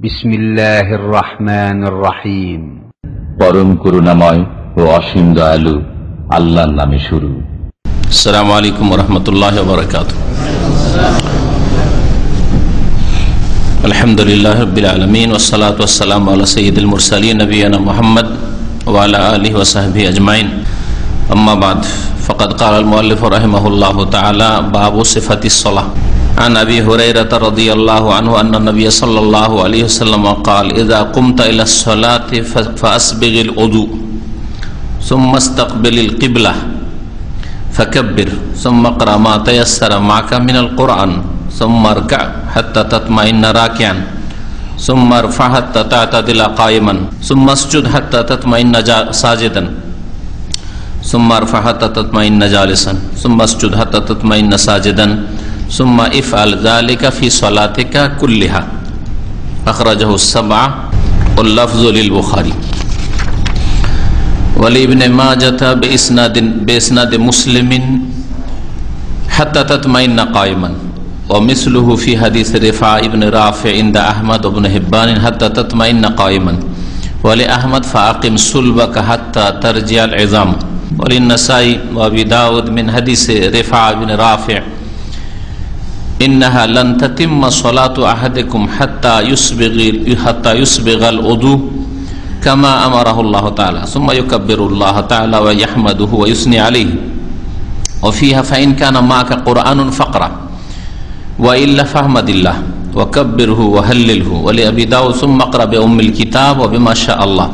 বিসমিল্লাহির রহমানির রহিম। পরম করুণাময় ও অসীম দয়ালু আল্লাহর নামে শুরু। আসসালামু আলাইকুম ওয়া রাহমাতুল্লাহি ওয়া বারাকাতুহু। আলহামদুলিল্লাহি রাব্বিল আলামিন ওয়াস সালাতু ওয়াস সালামু আলা সাইয়্যিদিল মুরসালিন নবিয়িনা মুহাম্মদ ওয়া আলা আলিহি ওয়া সাহবিহি আজমাইন। আম্মা বা'দ, ফাকাদ ক্বালা আল মুআল্লিফ রাহিমাহুল্লাহু তাআলা বাবু সিফাতিস সালাহ। عن أبي هريرة رضي الله عنه أن النبي صلى الله عليه وسلم قال إذا قمت إلى الصلاة فأسبغ الوضوء ثم استقبل القبلة فكبر ثم اقرأ ما تيسر معك من القرآن ثم اركع حتى تطمئن راكعا ثم ارفع حتى تعتدل قائما ثم اسجد حتى تطمئن ساجدا ثم ارفع حتى تطمئن جالسا ثم اسجد حتى تطمئن ساجدا ثم افعل ذلك في صلاتك كلها أخرجه السبعة واللفظ للبخاري ولابن ماجة بإسناد مسلم حتى تطمئن قائما ومثله في حديث رفاعة بن رافع عند أحمد بن حبان حتى تطمئن قائما ولأحمد فأقم صلبك حتى ترجع العظام وللنسائي وأبي داود من حديث رفاعة بن رافع إنها لن تتم صلاة أحدكم حتى يسبغ الوضوء كما أمره الله تعالى ثم يكبر الله تعالى ويحمده ويثني عليه وفيها فإن كان معك قرآن فاقرأ وإلا فاحمد الله وكبره وهلله ولأبي داود ثم اقرأ بأم الكتاب وبما شاء الله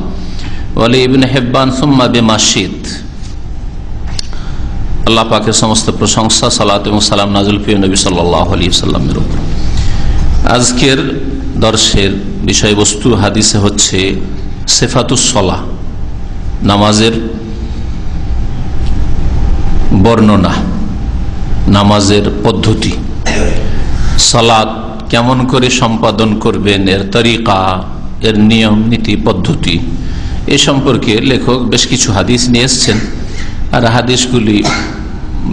ولابن حبان ثم بما شئت। আল্লাহ পাকের সমস্ত প্রশংসা, সালাত এবং সালাম নাযিল প্রিয় নবী সাল্লাল্লাহু আলাইহি ওয়াসাল্লামের উপর। আজকের দর্শের বিষয়বস্তু হাদিসে হচ্ছে সিফাতুস সালাহ, নামাজের বর্ণনা, নামাজের পদ্ধতি, সালাত কেমন করে সম্পাদন করবেন, এর তরিকা, এর নিয়ম নীতি পদ্ধতি, এ সম্পর্কে লেখক বেশ কিছু হাদিস নিয়ে এসছেন। আর হাদিসগুলি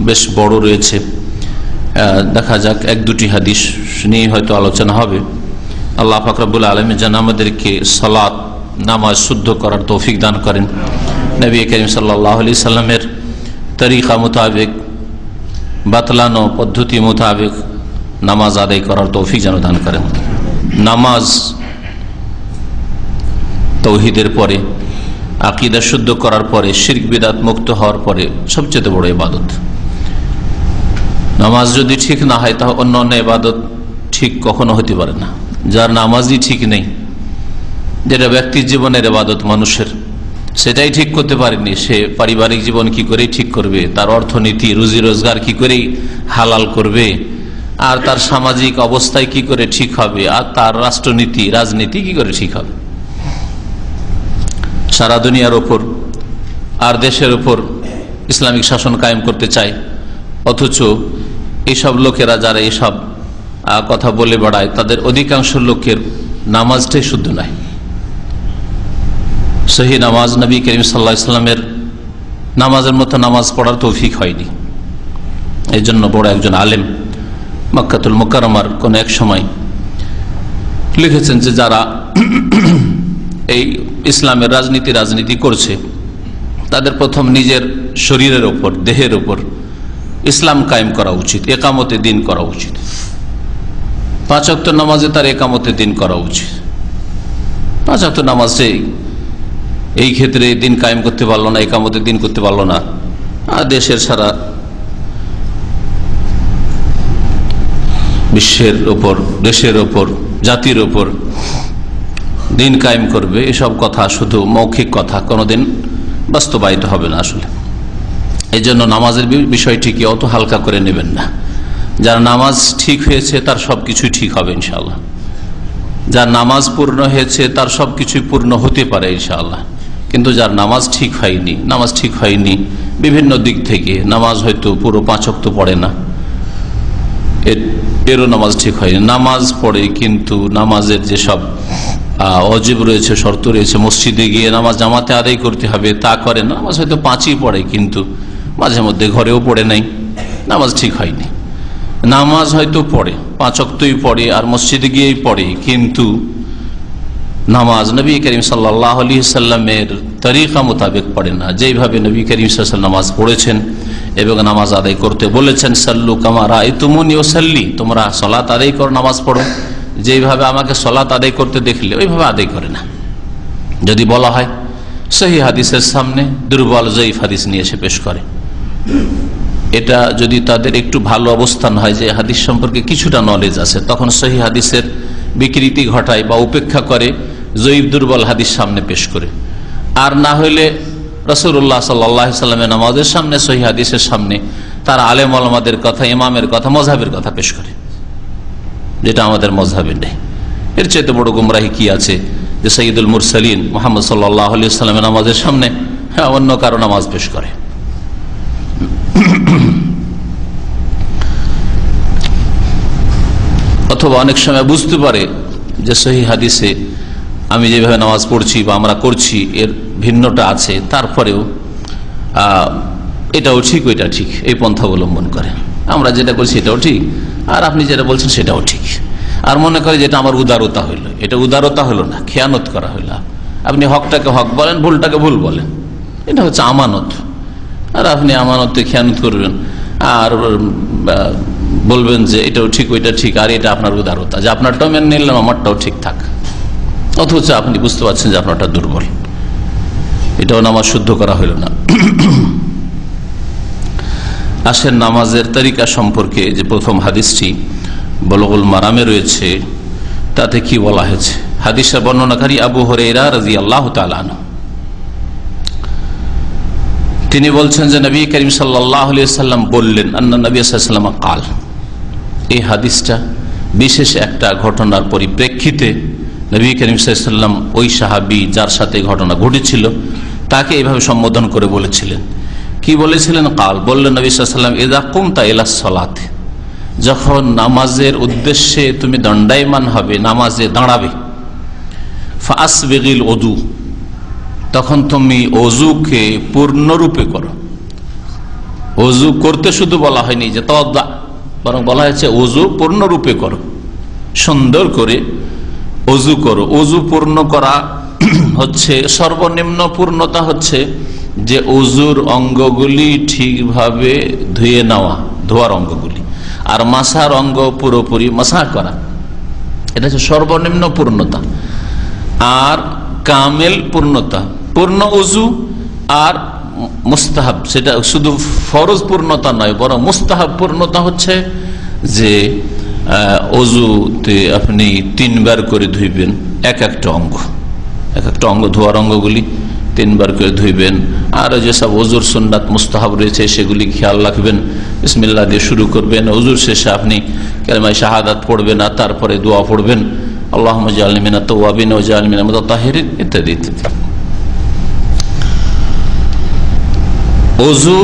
বেশ বড় রয়েছে, দেখা যাক এক দুটি হাদিস নিয়ে হয়তো আলোচনা হবে। আল্লাহ পাক রব্বুল আলামিন যেন আমাদেরকে সালাত, নামাজ শুদ্ধ করার তৌফিক দান করেন, নবী করিম সাল্লাল্লাহু আলাইহি সাল্লামের তরিকা মোতাবেক, বাতলানো পদ্ধতি মোতাবেক নামাজ আদায় করার তৌফিক যেন দান করেন। নামাজ তাওহীদের পরে, আকীদা শুদ্ধ করার পরে, শিরক বিদআত মুক্ত হওয়ার পরে সবচেয়ে বড় ইবাদত। নামাজ যদি ঠিক না হয় তাহলে অন্য ইবাদত ঠিক কখনো হতে পারে না। যার নামাজই ঠিক নেই, যেটা ব্যক্তির জীবনের ইবাদত মানুষের, সেটাই ঠিক করতে পারেনি, সে পারিবারিক জীবন কি করে ঠিক করবে, তার অর্থনীতি রুজি রোজগার কি করে হালাল করবে, আর তার সামাজিক অবস্থায় কি করে ঠিক হবে, আর তার রাষ্ট্রনীতি রাজনীতি কি করে ঠিক হবে। সারা দুনিয়ার ওপর আর দেশের ওপর ইসলামিক শাসন কায়েম করতে চায়, অথচ এইসব লোকেরা যারা এইসব কথা বলে বেড়ায়, তাদের অধিকাংশ লোকের নামাজটাই শুদ্ধ নয়। সহি নামাজ নবী করিম সাল্লাল্লাহু আলাইহি ওয়াসাল্লামের নামাজের মতো নামাজ পড়ার তৌফিক হয়নি। এই জন্য বড় একজন আলেম মক্কাতুল মুকাররমার কোন এক সময় লিখেছেন যে যারা এই ইসলামের রাজনীতি করছে, তাদের প্রথম নিজের শরীরের ওপর, দেহের ওপর ইসলাম কায়েম করা উচিত, একামতে দিন করা উচিত। 5 ওয়াক্ত নামাজে তার একামতে দিন করা উচিত। 5 ওয়াক্ত নামাজে এই ক্ষেত্রে দিন কায়েম করতে পারলো না, একামতে দিন করতে পারলো না, আর দেশের সারা বিশ্বের ওপর, দেশের ওপর, জাতির ওপর দিন কায়েম করবে, এসব কথা শুধু মৌখিক কথা, কোনোদিন বাস্তবায়িত হবে না আসলে। এই জন্য নামাজের বিষয়টিকে অত হালকা করে নেবেন না। যার নামাজ ঠিক হয়েছে তার সবকিছুই ঠিক হবে ইনশাআল্লাহ। যার নামাজ পূর্ণ হয়েছে তার সবকিছুই পূর্ণ হতে পারে ইনশাআল্লাহ। কিন্তু যার নামাজ ঠিক হয়নি বিভিন্ন দিক থেকে, নামাজ হয়তো পুরো 5 ওয়াক্ত পড়ে না, এরও নামাজ ঠিক হয়নি, নামাজ পড়ে কিন্তু নামাজের যেসব ওয়াজিব রয়েছে, শর্ত রয়েছে, মসজিদে গিয়ে নামাজ জামাতে আদায় করতে হবে, তা করে না। নামাজ হয়তো 5ই পড়ে কিন্তু মাঝে মধ্যে ঘরেও পড়ে নাই, নামাজ ঠিক হয়নি। নামাজ হয়তো পড়ে, 5 ওয়াক্তই পড়ে আর মসজিদে গিয়েই পড়ে, কিন্তু নামাজ নবী করিম সাল্লাল্লাহু আলাইহি সাল্লামের তরিকা মোতাবেক পড়ে না, যেইভাবে নবী করিম সাল্লাল্লাহু আলাইহি ওয়াসাল্লাম নামাজ পড়েছেন এবং নামাজ আদায় করতে বলেছেন, সাল্লু কামা রাআইতুমুনি উসাল্লি, তোমরা সালাত আদায় করো, নামাজ পড়ো, যেইভাবে আমাকে সালাত আদায় করতে দেখলে ওইভাবে আদায় করে না। যদি বলা হয় সহিহ হাদিসের সামনে দুর্বল জয়ীফ হাদিস নিয়ে এসে পেশ করে। এটা যদি তাদের একটু ভালো অবস্থান হয়, যে হাদিস সম্পর্কে কিছুটা নলেজ আছে, তখন সহিহ হাদিসের বিকৃতি ঘটায় বা উপেক্ষা করে, জয়ীফ দুর্বল হাদিস সামনে পেশ করে। আর না হইলে রাসূলুল্লাহ সাল্লাল্লাহু আলাইহি সাল্লামের নামাজের সামনে, সহিহ হাদিসের সামনে তারা আলেম ওলামাদের কথা, ইমামের কথা, মযহাবের কথা পেশ করে, যেটা আমাদের মযহাবে নেই। এর চাইতে বড় গুমরাহি কি আছে যে সাইয়্যিদুল মুরসালিন মুহাম্মদ সাল্লাল্লাহু আলাইহি সাল্লামের নামাজের সামনে অন্য কারো নামাজ পেশ করে। অথবা অনেক সময় বুঝতে পারে যে সহিহ হাদিসে আমি যেভাবে নামাজ পড়ছি বা আমরা করছি এর ভিন্নটা আছে, তারপরেও এটাও ঠিক ওইটা ঠিক, এই পন্থা অবলম্বন করে। আমরা যেটা করছি এটাও ঠিক, আর আপনি যেটা বলছেন সেটাও ঠিক, আর মনে করে যেটা আমার উদারতা হইল। এটা উদারতা হলো না, খেয়ানত করা হইল। আপনি হকটাকে হক বলেন, ভুলটাকে ভুল বলেন, এটা হচ্ছে আমানত। আর আপনি আমানতে খেয়ানত করবেন আর বলবেন যে এটাও ঠিক ওইটা ঠিক, আর এটা আপনার উদারতা, যে আপনারটাও মেনে নিলাম, আমারটাও ঠিক থাক, অথচ আপনি বুঝতে পারছেন যে আপনারটা দুর্বল। এটাও নামাজ শুদ্ধ করা হইল না। আসেন নামাজের তরিকা সম্পর্কে, যে প্রথম হাদিসটি বুলুগুল মারামে রয়েছে, তাতে কি বলা হয়েছে। হাদিসের বর্ণনাকারী আবু হুরায়রা রাদিয়াল্লাহু তাআলা আনহু, তিনি বলছেন যে নবী করিম সাল্লাল্লাহু আলাইহি সাল্লাম বললেন, আন্না নবী সাল্লাল্লাহু আলাইহি ওয়াসাল্লাম কাল। এই হাদিসটা বিশেষ একটা ঘটনার পরিপ্রেক্ষিতে নবী করিম সাল্লাল্লাহু আলাইহি ওয়াসাল্লাম ওই সাহাবী যার সাথে ঘটনা ঘটেছিল তাকে এইভাবে সম্বোধন করে বলেছিলেন। কি বলেছিলেন? কাল, বললেন নবী সাল্লাল্লাহু আলাইহি ওয়াসাল্লাম, ইযা কুমতা ইলা সালাতে, যখন নামাজের উদ্দেশ্যে তুমি দণ্ডায়মান হবে, নামাজে দাঁড়াবে, ফাসবিগিল উযু, তখন তুমি অজুকে পূর্ণরূপে করো। অজু করতে শুধু বলা হয়নি যে তাওয়াদ্দা, বরং বলা হয়েছে অজু পূর্ণরূপে করো, সুন্দর করে অজু করো। অজু পূর্ণ করা হচ্ছে সর্বনিম্ন পূর্ণতা, হচ্ছে যে অজুর অঙ্গগুলি ঠিকভাবে ধুয়ে নেওয়া, ধোয়ার অঙ্গগুলি, আর মাসার অঙ্গ পুরোপুরি মাসা করা, এটা হচ্ছে সর্বনিম্ন পূর্ণতা। আর কামেল পূর্ণতা, পূর্ণ অজু আর মুস্তাহাব, সেটা শুধু ফরজ পূর্ণতা নয়, বরং মুস্তাহাব পূর্ণতা হচ্ছে যে অজুতে আপনি 3 বার করে ধুইবেন এক একটা অঙ্গ, ধোয়ার অঙ্গগুলি 3 বার করে ধুইবেন। আর যেসব অজুর সুন্নাত মুস্তাহাব রয়েছে সেগুলি খেয়াল রাখবেন, বিসমিল্লাহ দিয়ে শুরু করবেন, অজুর শেষে আপনি কালিমায়ে শাহাদাত পড়বেন, আর তারপরে দোয়া পড়বেন, আল্লাহুম্মা জাআলনি মিনাত তাওয়াবিন ওয়া জাআলনি মিনাল মুতাতাহহিরিন ইত্যাদি ইত্যাদি। অজু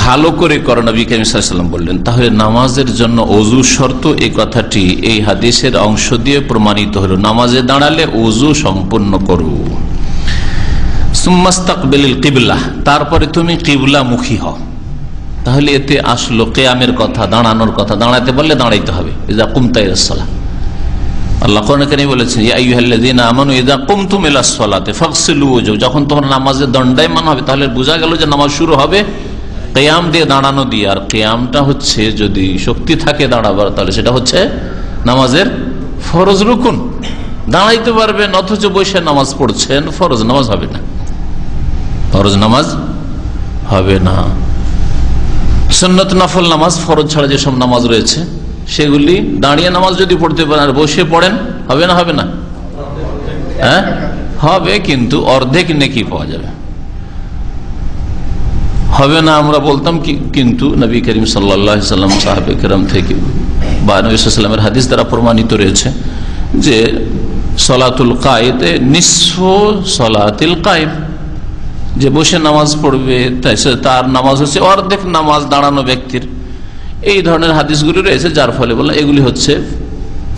ভালো করে করো, নবী করিম সাল্লাল্লাহু আলাইহি ওয়াসাল্লাম বললেন। তাহলে নামাজের জন্য অজু শর্ত, এই কথাটি এই হাদিসের অংশ দিয়ে প্রমাণিত হলো। নামাজে দাঁড়ালে অজু সম্পূর্ণ করো। সুম্মাস্তাকবিলিল কিবলা, তারপরে তুমি কিবলামুখী হও। তাহলে এতে আসলো কিয়ামের কথা, দাঁড়ানোর কথা। দাঁড়াতে পারলে দাঁড়াইতে হবে। ইযা কুমতা ইলাস সালাহ, আল্লাহ কোরআনে কারীমে বলেছেন, ইয়া আইয়ুহাল্লাযীনা আমানু ইযা কুমতুম ইলাস সালাতি ফাগসিলু ওয়াজহাকুম, যখন তোমরা নামাজে দণ্ডায়মান হবে, তাহলে বোঝা গেল যে নামাজ শুরু হবে কিয়াম দিয়ে, দাঁড়ানো দিয়ে। আর কিয়ামটা হচ্ছে, যদি শক্তি থাকে দাঁড়াবার, তাহলে সেটা হচ্ছে নামাজের ফরজ রুকুন। দাঁড়াইতে পারবেন অথচ বসে নামাজ পড়ছেন, ফরজ নামাজ হবে না, ফরজ নামাজ হবে না। সুন্নত নফল নামাজ, ফরজ ছাড়া যেসব নামাজ রয়েছে সেগুলি দাঁড়িয়ে নামাজ যদি পড়তে পারেন আর বসে পড়েন, হবে না? হবে না? হ্যাঁ হবে, কিন্তু অর্ধেক নেকি পাওয়া যাবে। হবে না আমরা বলতাম, কিন্তু নবী করিম সাল্লাল্লাহু আলাইহি ওয়াসাল্লাম, সাহাবে কেরাম থেকে বা নবী সাল্লাল্লাহু আলাইহি ওয়াসাল্লামের হাদিস দ্বারা প্রমাণিত রয়েছে যে সলাতুল কায়েতে নিসফু সলাতিল কায়েম, যে বসে নামাজ পড়বে তার নামাজ হচ্ছে অর্ধেক নামাজ দাঁড়ানো ব্যক্তির। এই ধরনের হাদিসগুলি রয়েছে, যার ফলে বললাম এগুলি হচ্ছে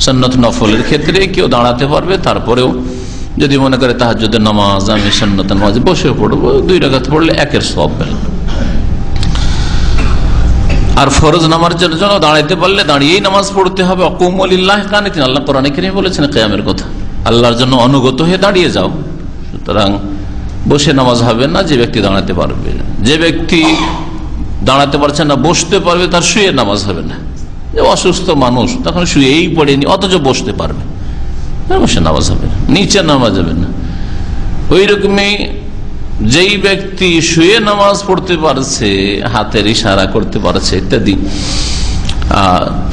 সুন্নত নফলের ক্ষেত্রে কেউ দাঁড়াতে পারবে। তারপরেও যদি মনে করে তাহাজ্জুদের নামাজ আমি সুন্নত নামাজে বসে পড়বো, 2 রাকাত পড়লে 1-এর সওয়াব পেলাম। আর ফরজ নামাজের জন্য দাঁড়াইতে পারলে দাঁড়িয়েই নামাজ পড়তে হবে। কুমু লিল্লাহি কানিতিন, আল্লাহ কোরআনে কারীমে বলেছেন কিয়ামের কথা। আল্লাহর জন্য অনুগত হয়ে দাঁড়িয়ে যাও। সুতরাং বসে নামাজ হবে না যে ব্যক্তি দাঁড়াতে পারবে। যে ব্যক্তি দাঁড়াতে পারছে না, বসতে পারবে, তার শুয়ে নামাজ হবে না। যে অসুস্থ মানুষ তখন শুয়েই পড়েনি, অথচ বসতে পারবে, বসে নামাজ হবে না, নিচে নামাজ হবে না। ওই রকমই যেই ব্যক্তি শুয়ে নামাজ পড়তে পারছে, হাতের ইশারা করতে পারছে ইত্যাদি,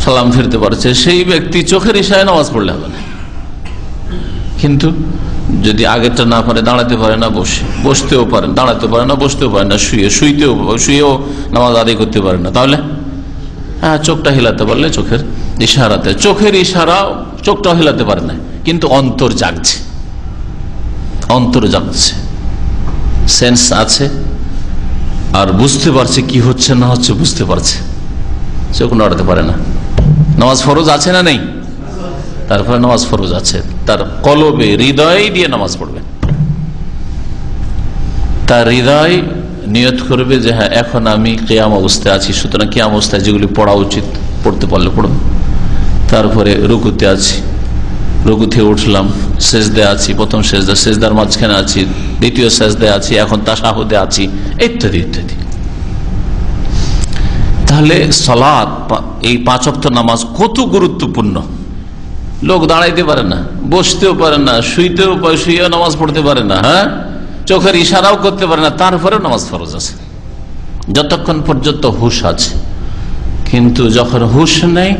সালাম ফিরতে পারছে, সেই ব্যক্তি চোখের ইশারায় নামাজ পড়লে হবে না। কিন্তু যদি আগেরটা না পারে, দাঁড়াতে পারে না, বসতেও পারে, দাঁড়াতে পারে না, বসতেও পারে না, শুয়েও নামাজ আদায় করতে পারে না, তাহলে চোখটা হিলাতে পারলে চোখের ইশারাতে, চোখের ইশারা চোখটাও হিলাতে পারে না, কিন্তু অন্তর জাগছে, অন্তর জাগছে, সেন্স আছে, আর বুঝতে পারছে কি হচ্ছে না হচ্ছে, বুঝতে পারছে, চোখ নড়াতে পারে না। নামাজ ফরজ আছে না নেই? তারপরে নামাজ ফরজ আছে, তার কলবে হৃদয় দিয়ে নামাজ পড়বে, তার হৃদয় নিয়ত করবে যে হ্যাঁ এখন আমি কিয়াম অবস্থায় আছি, সুতরাং কিয়াম অবস্থায় যেগুলি পড়া উচিত পড়তে পারলে পড়ব। তারপরে রুকুতে আছি, রুকু থেকে উঠলাম, সেজদে আছি, প্রথম সেজদা, সেজদার মাঝখানে আছি, দ্বিতীয় সেজদে আছি, এখন তাশাহুদে আছি, ইত্যাদি ইত্যাদি। তাহলে সালাত, এই 5 ওয়াক্ত নামাজ কত গুরুত্বপূর্ণ। লোক দাঁড়াইতে পারে না, বসতেও পারে না, শুয়েও নামাজ পড়তে পারে না, হ্যাঁ, চোখের ইশারাও করতে পারে না, তারপরেও নামাজ ফরজ আছে যতক্ষণ পর্যন্ত হুশ আছে। কিন্তু যখন হুশ নেই,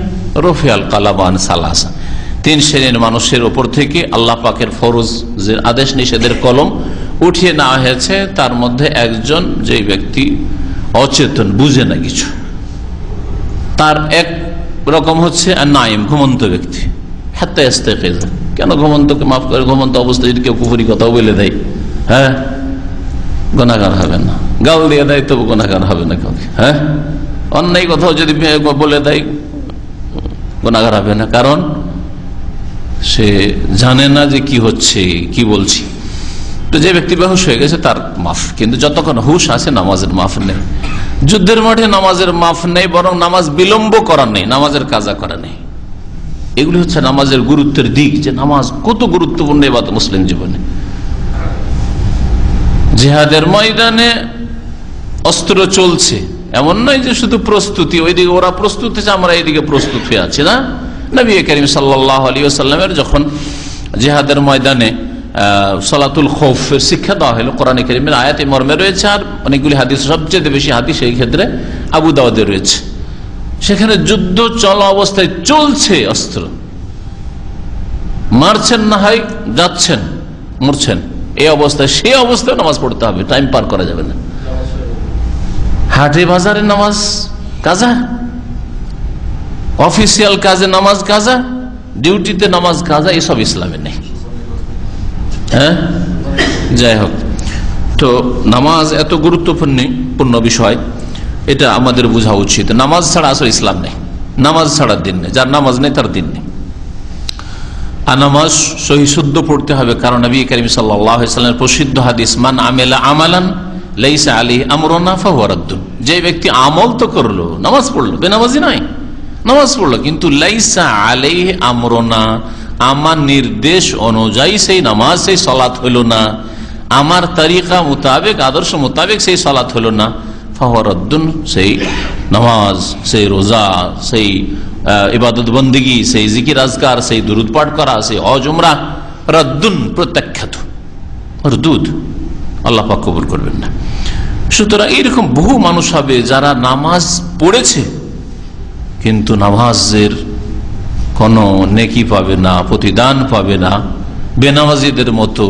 রফিয়াল কালাবান সালাসা, 3 শ্রেণীর মানুষের ওপর থেকে আল্লাহ পাকের ফরজ যে আদেশ নিষেধের কলম উঠিয়ে নেওয়া হয়েছে, তার মধ্যে একজন যে ব্যক্তি অচেতন, বুঝে না কিছু, তার এক রকম হচ্ছে নাইম, ঘুমন্ত ব্যক্তি। হাত্তা ইস্তেকিজ, কেন ঘুমন্তকে মাফ করে, ঘুমন্ত অবস্থায় যদি কেউ কুফরি কথাও বলে দেয়, হ্যাঁ, গুনাহগার হবে না, গাল দিয়ে দেয় তবু গুনাহগার হবে না কাউকে, হ্যাঁ, অন্যায় কথাও যদি বলে দেয় গুনাহগার হবে না, কারণ সে জানে না যে কি হচ্ছে, কি বলছি। তো যে ব্যক্তি বেহুশ হয়ে গেছে তার মাফ, কিন্তু যতক্ষণ হুশ আছে নামাজের মাফ নেই। যুদ্ধের মাঠে নামাজের মাফ নেই, বরং নামাজ বিলম্ব করা নেই, নামাজের কাজা করা নেই। এগুলি হচ্ছে নামাজের গুরুত্বের দিক, যে নামাজ কত গুরুত্বপূর্ণ ইবাদত মুসলিম জীবনে। জিহাদের ময়দানে অস্ত্র চলছে, এমন নয় যে শুধু প্রস্তুতি, ওইদিকে ওরা প্রস্তুত হয়েছে, আমরা এইদিকে প্রস্তুত হয়ে আছি না। নবী করিম সাল্লাল্লাহু আলাইহি ওয়াসাল্লামের যখন জিহাদের ময়দানে সালাতুল খৌফের শিক্ষা দেওয়া হলো, কোরআন কারীমের আয়াত এই মর্মে রয়েছে, আর অনেকগুলি হাদিস, সবচেয়ে বেশি হাদিস এই ক্ষেত্রে আবু দাউদে রয়েছে। সেখানে যুদ্ধ চলা অবস্থায় চলছে, অস্ত্র মারছেন না হয় যাচ্ছেন, মরছেন, এই অবস্থায়, সেই অবস্থায় নামাজ পড়তে হবে, টাইম পার করা যাবে না। হাটে বাজারে নামাজ কাজা, অফিসিয়াল কাজে নামাজ কাজা, ডিউটিতে নামাজ কাজা, এসব ইসলামে নেই। হ্যাঁ, যাই হোক, তো নামাজ এত গুরুত্বপূর্ণ বিষয়, এটা আমাদের বোঝা উচিত। নামাজ ছাড়া আসলে ইসলাম নেই, নামাজ ছাড়ার দিন নেই, যার নামাজ নেই তার দিন নেই। আর নামাজ সহি শুদ্ধ পড়তে হবে, কারণ নবী করিম সাল্লাল্লাহু আলাইহি ওয়াসাল্লামের প্রসিদ্ধ হাদিস, মান আমিলা আমালান লাইসা আলাইহি আমরুনা ফাহুয়া রাদ্দুন, যে ব্যক্তি আমল তো করলো, নামাজ পড়লো, বেনামাজি নয়, নামাজ পড়লো, কিন্তু লাইসা আলাইহি আমরুনা, আমার নির্দেশ অনুযায়ী সেই নামাজ, সেই সালাত হইল না, আমার তরিকা মোতাবেক, আদর্শ মোতাবেক সেই সালাত হইল না, ফাহুয়া রাদ্দুন, সেই নামাজ, সেই রোজা, সেই ইবাদত বন্দেগী, সেই জিকির আজকার, সেই দুরুদ পাঠ করা, সেই হজ উমরা, রাদ্দুন, প্রত্যাখ্যাত, রদুদ, আল্লাহ পাক কবুল করবেন না। সুতরাং এইরকম বহু মানুষ হবে যারা নামাজ পড়েছে কিন্তু নামাজের কোন নেকি পাবে না, প্রতিদান পাবে না, বেনামাজিদের মতো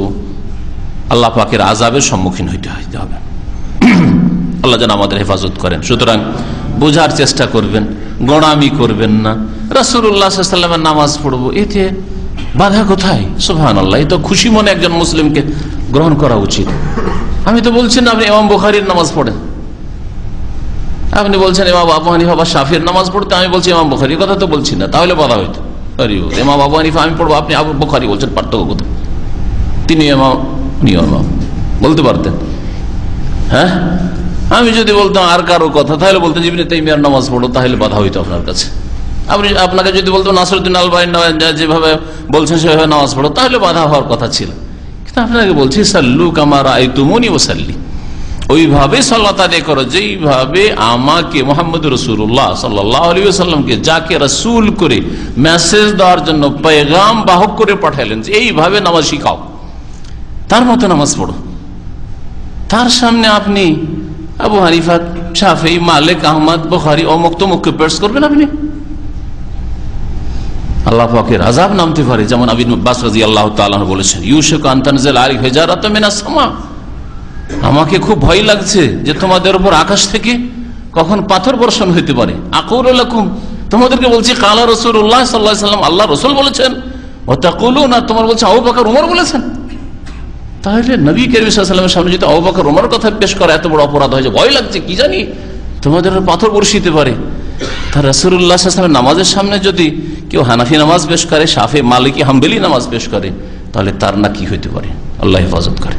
আল্লাহ পাকের আযাবের সম্মুখীন হইতে হবে। আল্লাহ যেন আমাদের হেফাজত করেন। সুতরাং বোঝার চেষ্টা করবেন, গোড়ামি করবেন না। রাসূলুল্লাহ সাল্লাল্লাহু আলাইহি ওয়াসাল্লামের নামাজ পড়বো, এতে বাধা কোথায়? সুবহানাল্লাহ, এই তো খুশি মনে একজন মুসলিমকে গ্রহণ করা উচিত। আমি তো বলছি না আপনি ইমাম বুখারীর নামাজ পড়েন, আপনি বলছেন ইমাম আবু হানিফা বা শাফির নামাজ পড়তে, আমি বলছি ইমাম বুখারীর কথা তো বলছি না, তাহলে বাধা হইতো। ইমাম আবু হানিফা আমি পড়বো, আপনি আবু বুখারী বলছেন, পার্থক্য কোথায়? তিনি ইমাম, উনিও ইমাম, বলতে পারতেন। হ্যাঁ, আমি যদি বলতাম আর কারো কথা, তাহলে বলতেন ইবনে তাইমিয়ার নামাজ পড়ো, তাহলে বাধা হইতো আপনার কাছে। আপনাকে যদি বলতো নাসরুদ্দিন আলবানী যেভাবে বলছেন সেভাবে নামাজ পড়ো, তাহলে বাধা হওয়ার কথা ছিল। কিন্তু আপনাকে বলছি সাল্লু কামা রাআইতুমুনি ওয়াসাল্লি, ওইভাবে সালাত আদায় করো যেইভাবে আমাকে মুহাম্মদ রাসূলুল্লাহ সাল্লাল্লাহু আলাইহি ওয়াসাল্লামকে, যাকে রাসূল করে মেসেজ দেওয়ার জন্য পেগাম বাহক করে পাঠালেন, যে এইভাবে নামাজ শিখাও, তার মতো নামাজ পড়ো। তার সামনে আপনি আবু হানিফা, শাফিঈ, মালিক, আহমদ, বুখারী অমুক তমুককে পেশ করবেন আপনি? আল্লাহ পাকের আযাব নামতে পারে, যেমন ইবনে আব্বাস রাদিয়াল্লাহু তাআলা বলেছেন, ইউশিকু আন তানজিলা আলাইহি হিজারাতুম মিনাস সামা, আমাকে খুব ভয় লাগছে যে তোমাদের উপর আকাশ থেকে কখন পাথর বর্ষণ হইতে পারে। আকুলু লাকুম, তোমাদেরকে বলছি কালা রাসূলুল্লাহ সাল্লাল্লাহু আলাইহি ওয়াসাল্লাম, আল্লাহ রাসূল বলেছেন, ওয়া তাকুলুনা, তোমার বলছে আবু বকর ওমর বলেছেন। তাহলে নবী করিম সাল্লাল্লাহু আলাইহি ওয়াসাল্লামের সামনে যদি আবু বকর ওমর কথা পেশ করা এত বড় অপরাধ হয় যে ভয় লাগছে, কি জানি তোমাদের পাথর বর্ষিতে পারে, তার রাসূলুল্লাহ সাল্লাল্লাহু আলাইহি ওয়াসাল্লামের নামাজের সামনে যদি কেউ হানাফি নামাজ পেশ করে, শাফি, মালিকি, হাম্বলি নামাজ পেশ করে, তাহলে তার না কি হইতে পারে? আল্লাহ হেফাজত করে।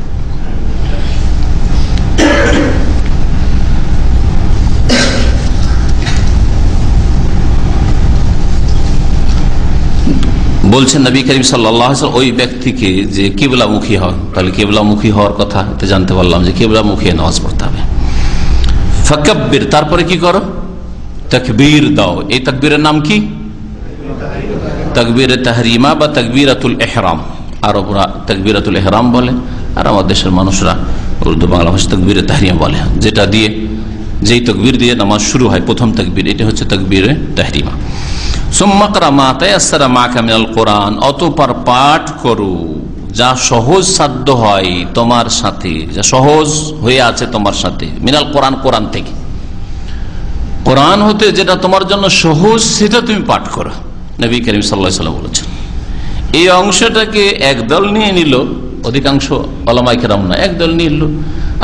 বলছেন নবী করিম সাল্লাল্লাহু আলাইহি ওয়াসাল্লাম ওই ব্যক্তিকে যে কিবলামুখী হয়, তাহলে কিবলামুখী হওয়ার কথা জানতে পারলাম যে কিবলামুখী নামাজ পড়তে হবে। ফাকাব্বির, তারপরে কি করো? তাকবীর দাও। এই তাকবীরের নাম কি? তাকবীরে তাহরিমা বা তাকবীরাতুল ইহরাম, আরবরা তাকবীরাতুল ইহরাম বলে, আর আমাদের দেশের মানুষরা উর্দু বাংলা ভাষা তাকবীরে তাহরিমা বলে, যেটা দিয়ে, যেই তাকবীর দিয়ে নামাজ শুরু হয়, প্রথম তাকবীর, এটা হচ্ছে তাকবীরে তাহরিমা। সুম্মা ক্রা মা তায়াসসারা মাকা মিনাল কোরআন, অতঃপর পাঠ করো যা সহজ সাধ্য হয় তোমার সাথে, যা সহজ হয়ে আছে তোমার সাথে, মিনাল কোরআন, কোরআন থেকে, কোরআন হতে যেটা তোমার জন্য সহজ সেটা তুমি পাঠ করো। নবী করিম সাল্লাল্লাহু আলাইহি ওয়াসাল্লাম বলেছেন। এই অংশটাকে একদল নিয়ে নিল, অধিকাংশ উলামায়ে কেরাম না, একদল নিয়ে নিল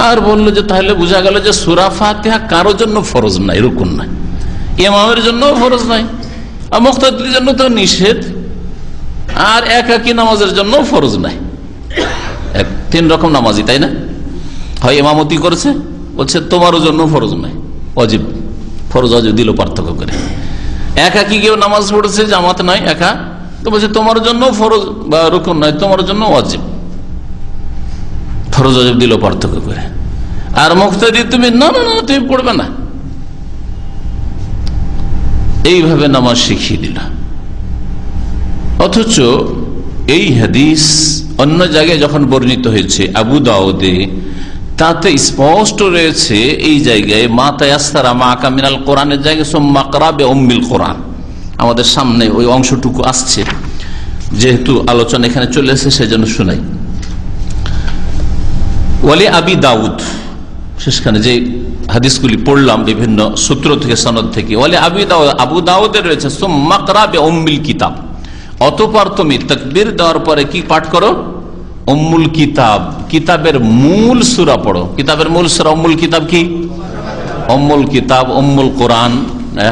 আর বলল যে তাহলে বোঝা গেল যে সূরা ফাতিহা কারোর জন্য ফরজ নাই, রুকুন নাই, ইমামের জন্য ফরজ নাই, আর মুক্তাদির জন্য তো নিষেধ, আর একাকী নামাজের জন্য ফরজ নাই। তিন রকম নামাজি, তাই না? হয় ইমামতি করেছে, বলছে তোমারও জন্য ফরজ নাই, ওয়াজিব, ফরজ ওয়াজিব দিল পার্থক্য করে। একাকী কেউ নামাজ পড়েছে, জামাত নাই, একা, তো বলছে তোমার জন্য ফরজ বা রুকুন নাই, তোমার জন্য ওয়াজিব, ফরজ ওয়াজিব দিল পার্থক্য করে। আর মুক্তাদি তুমি না না না তুমি পড়বে না, এইভাবে নামাজ শিখিয়ে দিল। অথচ এই হাদিস অন্য জায়গায় যখন বর্ণিত হয়েছে আবু দাউদে, তাতে স্পষ্ট রয়েছে এই জায়গায় মা তায়াসসারা মাকা মিনাল কোরআনের জায়গায় সুম্মা ক্রা বিউম্মিল কোরআন। আমাদের সামনে ওই অংশটুকু আসছে, যেহেতু আলোচনা এখানে চলে এসেছে সেজন্য শুনাই। ওয়ালি আবি দাউদ, শেষখানে যে হাদিসগুলি পড়লাম বিভিন্ন সূত্র থেকে, সনদ থেকে, ওয়ালি আবি দাউদ, আবু দাউদের রয়েছে সুম্মা ক্রা বিউম্মিল কিতাব, অতঃপর তুমি তাকবীর দেওয়ার পরে কি পাঠ করো? উম্মুল কিতাব, কিতাবের মূল সূরা পড়ো। কিতাবের মূল সূরা উম্মুল কিতাব কি? উম্মুল কিতাব, উম্মুল কোরআন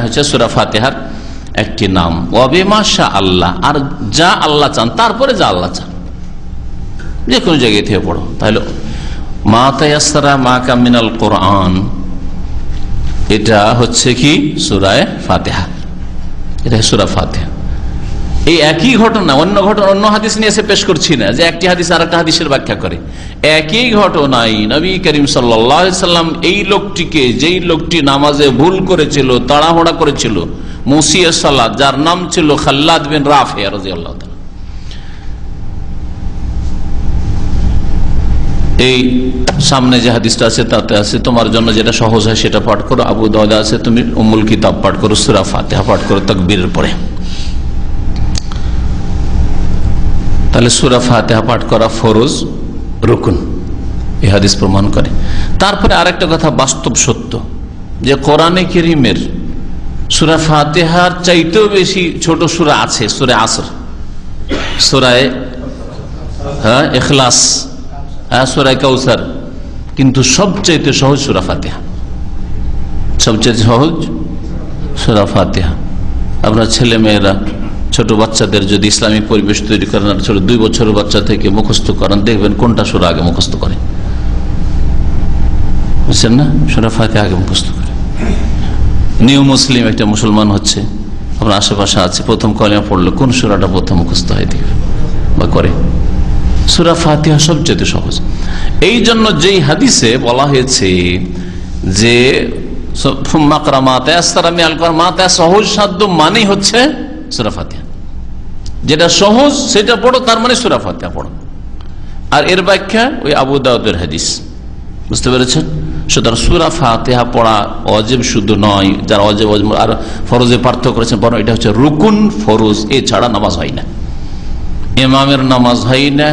হচ্ছে সূরা ফাতিহার একটি নাম। ওয়া বিমা শা আল্লাহ, আর যা আল্লাহ চান, তারপরে যা আল্লাহ চান, যে কোনো জায়গায় থেকে পড়ো। তাহলে মা তায়াসসারা মাকা মিনাল কোরআন, এটা হচ্ছে কি? সূরা ফাতিহা, এটা সূরা ফাতিহা। এই একই ঘটনা, অন্য ঘটনা, অন্য হাদিস নিয়ে এসে পেশ করছি না যে একটি হাদিস আর একটা হাদিসের ব্যাখ্যা করে। একই ঘটনাই নবী করিম সাল্লাল্লাহু আলাইহি সাল্লাম এই লোকটিকে, যেই লোকটি নামাজে ভুল করেছিল, তাড়াহুড়া করেছিল, মুসিয়ে সালাত, যার নাম ছিল খাল্লাদ বিন রাফি রাদিয়াল্লাহু তাআলা, এই সামনে যে হাদিসটা আছে তাতে আছে তোমার জন্য যেটা সহজ হয় সেটা পাঠ করো। আবু দাউদ আছে তুমি উম্মুল কিতাব পাঠ করো, সূরা ফাতিহা পাঠ করো তাকবীরের পরে। তাহলে সূরা ফাতিহা পাঠ করা ফরজ, রুকুন, এই হাদিস প্রমাণ করে। তারপরে আরেকটা কথা বাস্তব সত্য, যে কোরআনে কারীমের সূরা ফাতিহার চাইতেও বেশি ছোট সূরা আছে, সূরা আসর, সূরা ইখলাস, সূরা কাউসার, কিন্তু সবচেয়ে সহজ সূরা ফাতিহা, সবচেয়ে সহজ সূরা ফাতিহা। আপনার ছেলে মেয়েরা, ছোট বাচ্চাদের যদি ইসলামিক পরিবেশ তৈরি করেন, ছোট 2 বছরের বাচ্চা থেকে মুখস্থ করেন, দেখবেন কোনটা সূরা আগে মুখস্থ করে, বুঝছেন না? সূরা ফাতিহা আগে মুখস্থ করে। নিউ মুসলিম একটা মুসলমান হচ্ছে, আপনার আশেপাশে আছে, প্রথম কলিমা পড়লো কোন সূরাটা প্রথম মুখস্থ হয়ে দিবে বা করে? সূরা ফাতিহা সবচেয়ে সহজ। এই জন্য যেই হাদিসে বলা হয়েছে যে সহজ সাধ্য মানেই হচ্ছে সূরা ফাতিহা, যেটা সহজ সেটা পড়ো, তার মানে সূরা ফাতিহা পড়ো। আর এর ব্যাখ্যা ওই আবু দাউদের হাদিস, বুঝতে পেরেছেন? সুতরাং সূরা ফাতিহা পড়া ওয়াজিব শুধু নয়, যারা ওয়াজিব আর ফরজে পার্থক্য করেছেন, বরং এটা হচ্ছে রুকুন ফরজ, এছাড়া নামাজ হয় না। ইমামের নামাজ হয় না,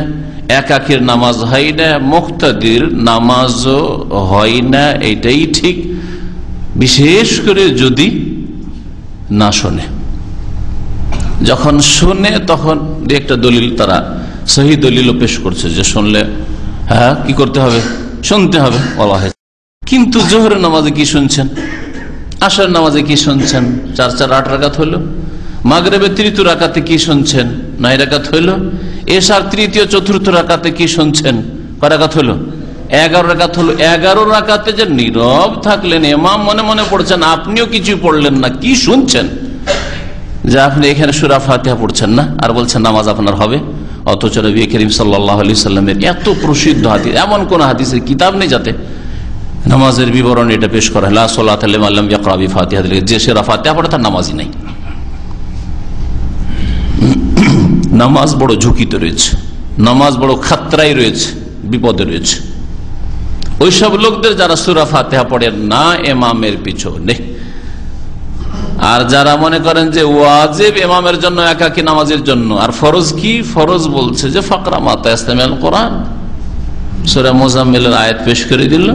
একাকির নামাজ হয় না, মুক্তাদির নামাজও হয় না, এটাই ঠিক। বিশেষ করে যদি না শোনে, যখন শোনে তখন একটা দলিল, তারা সহি দলিল পেশ করছে যে শুনলে হ্যাঁ কি করতে হবে, শুনতে হবে বলা হয়েছে। কিন্তু জোহরের নামাজে কি শুনছেন, আসর নামাজে কি শুনছেন? 4-4-8 রাকাত হইল। মাগরিবের তৃতীয় রাকাতে কি শুনছেন? 9 রাকাত হইল। এশার তৃতীয় চতুর্থ রাকাতে কি শুনছেন? কয় রাকাত হইল? 11 রাকাত হলো। 11 রাকাতে যে নীরব থাকলেন, ইমাম মনে মনে পড়ছেন, আপনিও কিছু পড়লেন না, কি শুনছেন? যে আপনি এখানে সূরা ফাতিহা পড়ছেন না আর বলছেন নামাজ আপনার হবে। অথচ নবী করিম সাল্লাল্লাহু আলাইহি সাল্লামের এত প্রসিদ্ধ হাদিস, এমন কোন হাদিসের কিতাব নেই যাতে নামাজের বিবরণ এটা পেশ করা লা সালাতা লিমান লাম ইয়াকরা বিফাতিহা, যে সূরা ফাতিহা পড়ে তার নামাজই নাই। নামাজ বড় ঝুঁকিতে রয়েছে, নামাজ বড় খাতরায় রয়েছে, বিপদে রয়েছে ওইসব লোকদের যারা সূরা ফাতিহা পড়ে না ইমামের পিছনে। আর যারা মনে করেন যে ওয়াজিব ইমামের জন্য, একাকী নামাজের জন্য, আর ফরজ কি? ফরজ বলছে যে ফাকরা মা তায়াসসারা মিনাল কোরআন, সূরা মুজাম্মিলের আয়াত পেশ করে দিল।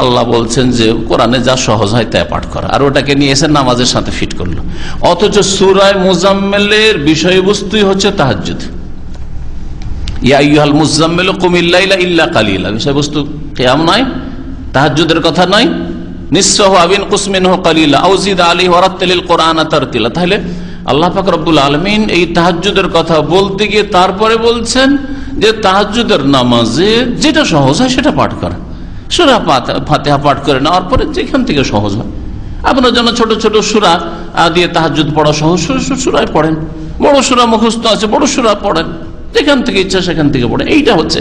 আল্লাহ বলছেন যে কোরআনে যা সহজ হয় তাই পাঠ করা, আর ওটাকে নিয়ে এসে নামাজের সাথে ফিট করলো। অথচ সূরা মুজাম্মিলের বিষয়বস্তুই হচ্ছে তাহাজ্জুদ। ইয়া আইয়ুহাল মুজাম্মিলু কুমিল লাইলা ইল্লা কালিলা, বিষয়বস্তু কিয়াম নয়, তাহাজ্জুদের কথা নয়। নিসফাহু আও ইনকুস মিনহু কালিলা আও জিদ আলাইহি ওয়া রাত্তিলিল কোরআনা তারতিলা। তাহলে আল্লাহ পাক রব্বুল আলামিন এই তাহাজ্জুদের কথা বলতে গিয়ে তারপরে বলছেন যে তাহাজ্জুদের নামাজে যেটা সহজ হয় সেটা পাঠ করা, সূরা ফাতিহা পাঠ করে নেওয়ার পরে যেখান থেকে সহজ হয়। আপনার জন্য ছোট ছোট সূরা দিয়ে তাহাজ্জুদ পড়া সহজ, সূরায় পড়েন। বড় সূরা মুখস্থ আছে, বড় সূরা পড়েন, যেখান থেকে ইচ্ছা সেখান থেকে পড়েন। এইটা হচ্ছে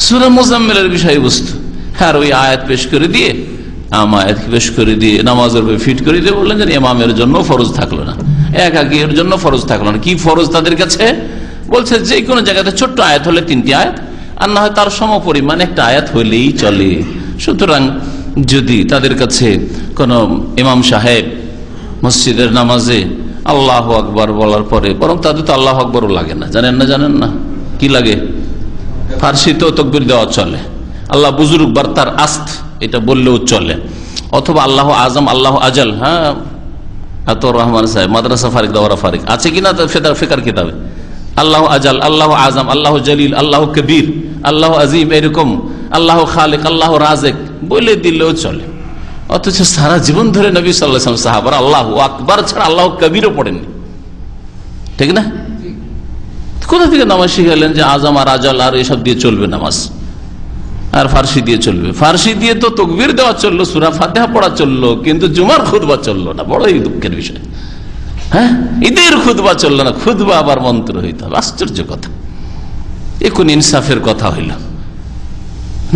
সূরা মুজাম্মিলের বিষয়বস্তু। আর ওই আয়াত পেশ করে দিয়ে, আয়াত পেশ করে দিয়ে নামাজের ফিট করে দিয়ে বললেন যে ইমামের জন্য ফরজ থাকলো না, একাকীর জন্য ফরজ থাকলো না। কি ফরজ তাদের কাছে? বলছে যে কোনো জায়গাতে ছোট্ট আয়াত হলে 3টি আয়াত, আর না হয় তার সমপরিমাণ একটা আয়াত হইলেই চলে। সুতরাং যদি তাদের কাছে কোন ইমাম সাহেব মসজিদের নামাজে আল্লাহু আকবার বলার পরে, বরং তাদের তো আল্লাহু আকবরও লাগে না, জানেন না কি লাগে? ফার্সিতেও তাকবীর দেওয়া চলে, আল্লাহ বুজুর্গ বার্তার আস্ত এটা বললেও চলে, অথবা আল্লাহ আজম, আল্লাহ আজল। হ্যাঁ, আতর রহমান সাহেব মাদ্রাসা ফারিক, দাওরা ফারিক আছে কিনা ফিকার কিতাবে? আল্লাহ আজাল, আল্লাহ আজম, আল্লাহ জলিল, আল্লাহ কবির, আল্লাহ আজিম, এরকম আল্লাহ খালিক, আল্লাহ রাজেক বলে দিলেও চলে। অথচ সারা জীবন ধরে নবী সাল্লাল্লাহু আলাইহি ওয়াসাল্লাম সাহাবারা আল্লাহ আকবার ছাড়া আল্লাহ কবিরও পড়েননি, ঠিক না? কোথা থেকে নামাজ শিখালেন যে আজম আর আজাল আর এসব দিয়ে চলবে নামাজ, আর ফার্সি দিয়ে চলবে? ফার্সি দিয়ে তো তাকবীর দেওয়া চললো, সূরা ফাতিহা পড়া চললো, কিন্তু জুমার খুতবা চললো না। বড়ই দুঃখের বিষয়। হ্যাঁ, ঈদের খুতবা চললো না, খুতবা আবার মন্ত্র হইতে হবে। আশ্চর্য কথা, এ কোন ইনসাফের কথা হইল?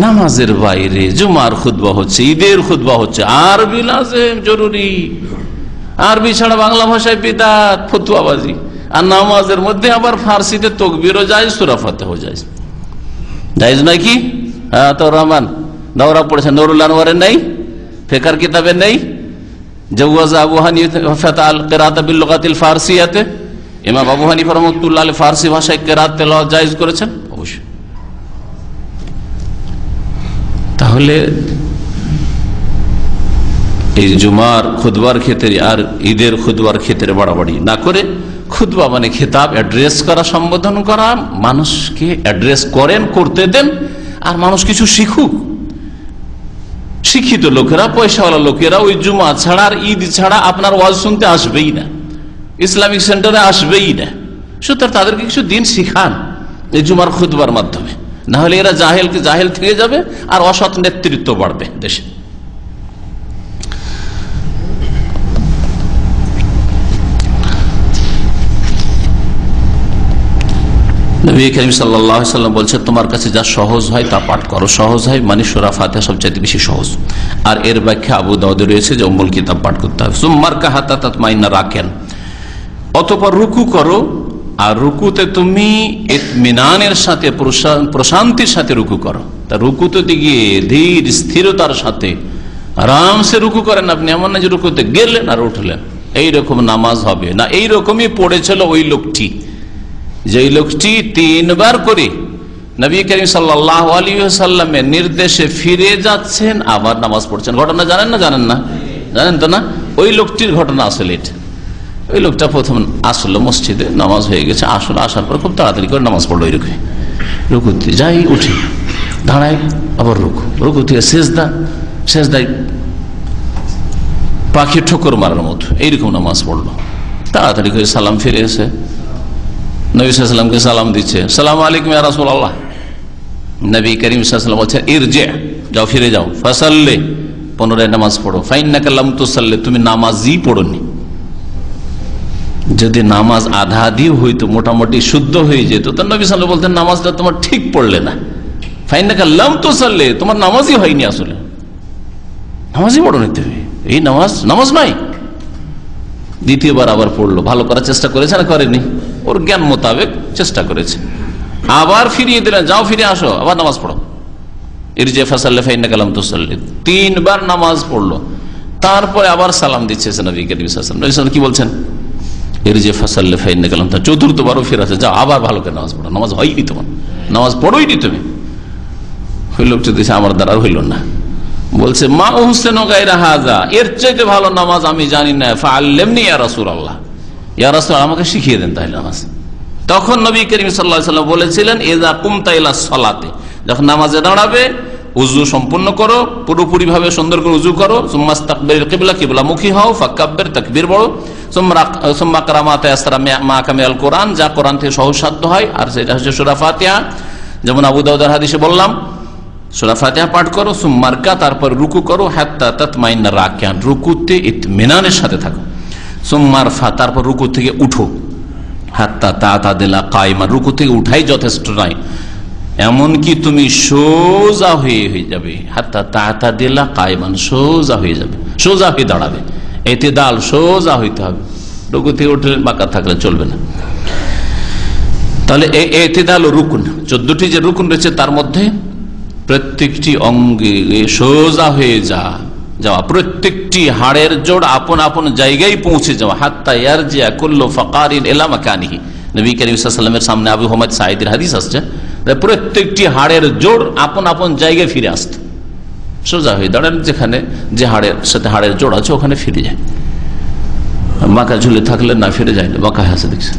নামাজের বাইরে জুমার খুতবা হচ্ছে, ঈদের খুতবা হচ্ছে, আরবি লাজিম জরুরি, আরবি ছাড়া বাংলা ভাষায় বিদআত, ফতোয়াবাজি। আর নামাজের মধ্যে আবার ফার্সিতে তাকবীরও যায়, সূরা ফাতিহাও যায়। জায়েজ নাকি? হ্যাঁ, তো রহমান দাওরা পড়েছে, নুরুল আনওয়ারে নেই, ফিকার কিতাবে নেই, জাওয়াজা আবু হানিফা আল কিরাআত বিল লুগাতিল ফারসিয়াতে, ইমাম আবু হানিফা রাহমাতুল্লাহ আলাইহি ফারসি ভাষায় কিরাআত তেলাওয়াত জায়েজ করেছেন অবশ্যই। তাহলে এই জুমার খুতবার ক্ষেত্রে আর ঈদের খুতবার ক্ষেত্রে বাড়াবাড়ি না করে, খুতবা মানে খেতাব, অ্যাড্রেস করা, সম্বোধন করা, মানুষকে অ্যাড্রেস করেন, করতে দেন, আর মানুষ কিছু শিখুক। শিক্ষিত লোকেরা, পয়সাওয়ালা লোকেরা ওই জুমা ছাড়া আর ঈদ ছাড়া আপনার ওয়াজ শুনতে আসবেই না, ইসলামিক সেন্টারে আসবেই না। সুতরাং তাদেরকে কিছু দিন শিখান এই জুমার খুতবার মাধ্যমে, না হলে এরা জাহেল থেকে যাবে আর অসৎ নেতৃত্ব বাড়বে দেশে। নবী করিম সাল্লাল্লাহু আলাইহি ওয়াসাল্লাম বলছে, তোমার কাছে যা সহজ হয় তা পাঠ করো। সহজ হয় মানে সূরা ফাতিহা সবচেয়ে বেশি সহজ। আর এর ব্যাখ্যা আবু দাউদে রয়েছে যে উম্মুল কিতাব পাঠ করতে হবে। সুম্মারকা হাত্তা তাতমাইন্না রাকান, অতঃপর রুকু করো, আর রুকুতে তুমি ইতমিনানের সাথে প্রশান্তির সাথে রুকু করো। তা রুকুতে গিয়ে ধীর স্থিরতার সাথে আরামসে রুকু করেন আপনি, এমন না যে রুকুতে গেলেন আর উঠলেন। এইরকম নামাজ হবে না। এইরকমই পড়েছিল ওই লোকটি, যেই লোকটি 3 বার করে নবী করিম সাল্লাল্লাহু আলাইহি ওয়াসাল্লামের নির্দেশে ফিরে যাচ্ছেন, আবার নামাজ পড়ছেন। ঘটনা জানেন না? জানেন তো না? ওই লোকটির ঘটনা আসলে এটা। ওই লোকটা প্রথম আসলো মসজিদে, নামাজ হয়ে গেছে, আসলো, আসার পর খুব তাড়াতাড়ি করে নামাজ পড়লো। এরকম রুকুতে যাই, উঠি, দাঁড়াই, আবার রুকু থেকে সেজদায় পাখি ঠোকর মারার মতো এইরকম নামাজ পড়লো। তাড়াতাড়ি করে সালাম ফিরে এসে নবী সাল্লাল্লাহু আলাইহি ওয়াসাল্লামকে সালাম দিচ্ছে, সালাম আলাইকুম ইয়া রাসূলুল্লাহ। নবী করিম সাল্লাল্লাহু আলাইহি ওয়াসাল্লাম বলছেন, ইরজি, যাও, ফিরে যাও, ফাসাল্লি, পুনরায় নামাজ পড়ো, ফাইন্নাকা লাম তুসাল্লি, তুমি নামাজই পড়োনি। যদি নামাজ আধা আধি হইতো, মোটামুটি শুদ্ধ হয়ে যেত, তো নবী সাল্লাল্লাহু আলাইহি ওয়াসাল্লাম বলতেন, নামাজটা তোমার ঠিক পড়লে না, ফাইন্নাকা লাম তুসাল্লি, তোমার নামাজই হয়নি, আসলে নামাজই পড়োনি তুমি, এই নামাজ নাই। দ্বিতীয়বার আবার পড়লো, ভালো করার চেষ্টা করেছে না করেনি? ওর জ্ঞান মোতাবেক চেষ্টা করেছে। আবার ফিরিয়ে দিলেন, যাও, ফিরে আসো, আবার নামাজ পড়ো, ইরজি ফাসাল্লি ফাইন্নাকা লাম তুসাল্লি। 3 বার নামাজ পড়লো, তারপরে আবার সালাম দিচ্ছে নবী করিম সাল্লাল্লাহু আলাইহি ওয়াসাল্লাম। কি বলছেন? ইরজি ফাসাল্লি ফাইন্নাকা লাম তুসাল্লি। চতুর্থবারও ফিরে আসে, যাও, আবার ভালো করে নামাজ পড়ো, নামাজ হয়নি তোমার, নামাজ পড়োইনি তুমি। ওই লোকটি দিচ্ছে, আমার দ্বারা হইল না। বলছে, মা হুসেন গায়রা হাযা, এর চাইতে ভালো নামাজ আমি জানি না, ফাআল্লিমনি ইয়া রাসূলুল্লাহ, ইয়া রাসূলুল্লাহ, আমাকে শিখিয়ে দেন তাহলে নামাজ। তখন নবী করিম সাল্লাল্লাহু আলাইহি ওয়াসাল্লাম বলেছিলেন, ইযা কুমতা ইলা সালাতে, যখন নামাজে দাঁড়াবে উযু সম্পূর্ণ করো, পুরোপুরি ভাবে সুন্দর করে উযু করো, সুম্মাস্তাকবিল কিবলা, কিবলামুখী হও, ফাকাব্বির, তাকবীর বড়, সুম্মা ক্রা মা তায়াসসারা মা কামিল কোরআন, যা কোরআন থেকে সহজসাধ্য হয়, আর সেটা হচ্ছে সূরা ফাতিহা। যেমন আবু দাউদের হাদিসে বললাম, সূরা ফাতিহা পাঠ করো, সুম্মারকা, তারপর রুকু করো, হাত্তা তাতমাইন্না রাকিয়ান, রুকুতে ইতমিনানের সাথে থাকো, সুম্মারফা, তারপর রুকু থেকে উঠো, হাত্তা তাতাদিলা কায়মা, রুকু থেকে উঠাই যথেষ্ট নয়, এমনকি তুমি সোজা হয়ে যাবে, হাত্তা তাতাদিলা কায়মান, সোজা হয়ে যাবে, সোজা হয়ে দাঁড়াবে, ইতিদাল, সোজা হইতে হবে। রুকু থেকে উঠলে বাঁকা থাকলে চলবে না। তাহলে এই ইতিদাল রুকুন, 14টি যে রুকুন রয়েছে তার মধ্যে প্রত্যেকটি অঙ্গে সোজা হয়ে যাওয়া, প্রত্যেকটি হাড়ের জোড় আপন আপন জায়গায় পৌঁছে যাওয়া, হাত্তা ইয়ারজিয়া কুল্লু ফাকারিন ইলা মাকানিহি। নবী করিম সাল্লাল্লাহু আলাইহি ওয়াসাল্লামের সামনে আবু হুমায়দ সাঈদীর হাদিস আসছে, প্রত্যেকটি হাড়ের জোড় আপন আপন জায়গায় ফিরে আসতো, সোজা হয়ে দাঁড়ান, যেখানে যে হাড়ের সাথে হাড়ের জোড় আছে ওখানে ফিরে যায়। বাঁকা ঝুলে থাকলে না ফিরে যায় না, বাঁকা হাসে দেখছে।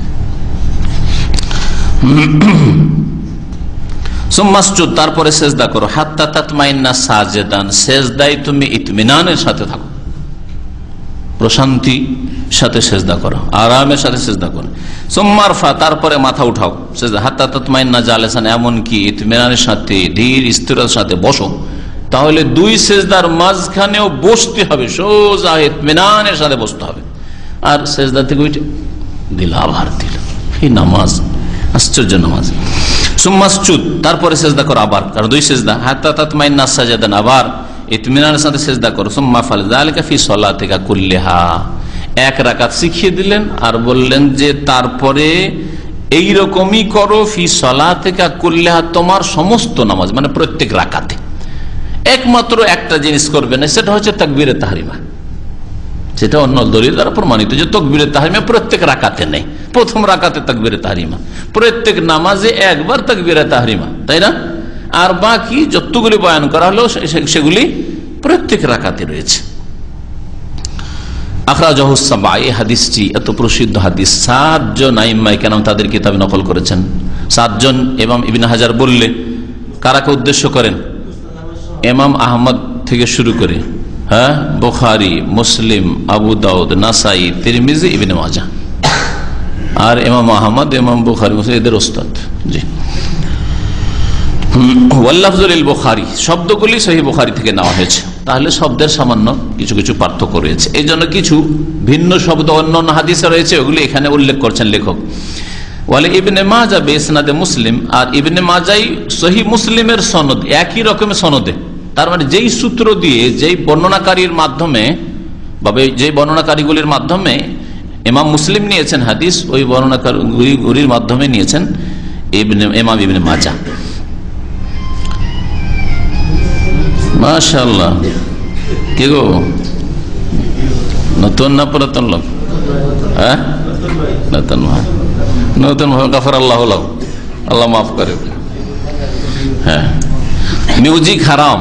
সুম্মাসজুদ, তারপরে সেজদা করো, হাত্তা তাতমাইন্না সাজেদান, সেজদায় তুমি ইতমিনানের সাথে থাকো, প্রশান্তি সাথে সেজদা করো, আরামের সাথে সেজদা করো। সুম্মারফা, তারপরে মাথা উঠাও, সেজদা, হাত্তা তাতমাইন্না জালেসান, এমনকি ইতমিনানের সাথে ধীর স্থিরতার সাথে বসো। তাহলে 2 সেজদার মাঝখানেও বসতে হবে, সোজা ইতমিনানের সাথে বসতে হবে। আর সেজদা থেকে উঠে দিল, আবার দিল, এই নামাজ, আশ্চর্য নামাজ। সুম্মাসজুদ, তারপরে সেজদা করো আবার, কারণ 2 সেজদা, হাত্তা তাতমাইন্না সাজেদান, আবার ইতমিনানের সাথে সেজদা করো। সুম্মা ফাল যালিকা ফি সলাতিকা কুল্লিহা, 1 রাকাত শিখিয়ে দিলেন আর বললেন যে তারপরে এইরকমই করো ফি সলাতিকা কুল্লিহা, তোমার সমস্ত নামাজ, মানে প্রত্যেক রাকাতে। একমাত্র একটা জিনিস করবে না, সেটা হচ্ছে তাকবীরে তাহরিমা। সেটা অন্য দলিল দ্বারা প্রমাণিত যে তাকবীরে তাহরিমা প্রত্যেক রাকাতে নেই, প্রথম রাকাতে তাকবীরে তাহরিমা, প্রত্যেক নামাজে একবার তাকবীরে তাহরিমা, তাই না? আর বাকি যতগুলি বয়ান করা হলো সেগুলি প্রত্যেক রাকাতে রয়েছে। আখরাজাহুস সাবআ, এই হাদিসটি এত প্রসিদ্ধ হাদিস, 7 জন আইম্মায়ে কেরাম তাদের কিতাবে নকল করেছেন। 7 জন ইমাম ইবনে হাজার বললে কারাকে উদ্দেশ্য করেন? ইমাম আহমদ থেকে শুরু করে, হ্যাঁ, বুখারী, মুসলিম, আবু দাউদ, নাসাই, তিরমিজি, ইবনে মাজাহ। আর ইমাম আহমদ, ইমাম বুখারী, মুসলিম এদের ওস্তাদ। জি, ওয়াল্লাফজুল বুখারী, শব্দগুলি সহিহ বুখারী থেকে নেওয়া হয়েছে। তাহলে শব্দের সামান্য কিছু কিছু পার্থক্য রয়েছে, এই জন্য কিছু ভিন্ন শব্দ অন্য হাদিসে রয়েছে, ওগুলি এখানে উল্লেখ করছেন লেখক। ওয়ালে ইবনে মাজা বিসনাদে মুসলিম, আর ইবনে মাজাই সহি মুসলিমের সনদ, একই রকমের সনদে। তার মানে যেই সূত্র দিয়ে, যেই বর্ণনাকারীর মাধ্যমে বা যেই বর্ণনাকারীগুলির মাধ্যমে ইমাম মুসলিম নিয়েছেন হাদিস, ওই বর্ণনাকারীগুলির মাধ্যমে নিয়েছেন ইমাম ইবনে মাজা। মাশাআল্লাহ, কে গো, নতুন না পুরাতন লোক? হ্যাঁ, নতুন নতুন গাফার আল্লাহ, আল্লাহ মাফ করে। হ্যাঁ, মিউজিক হারাম।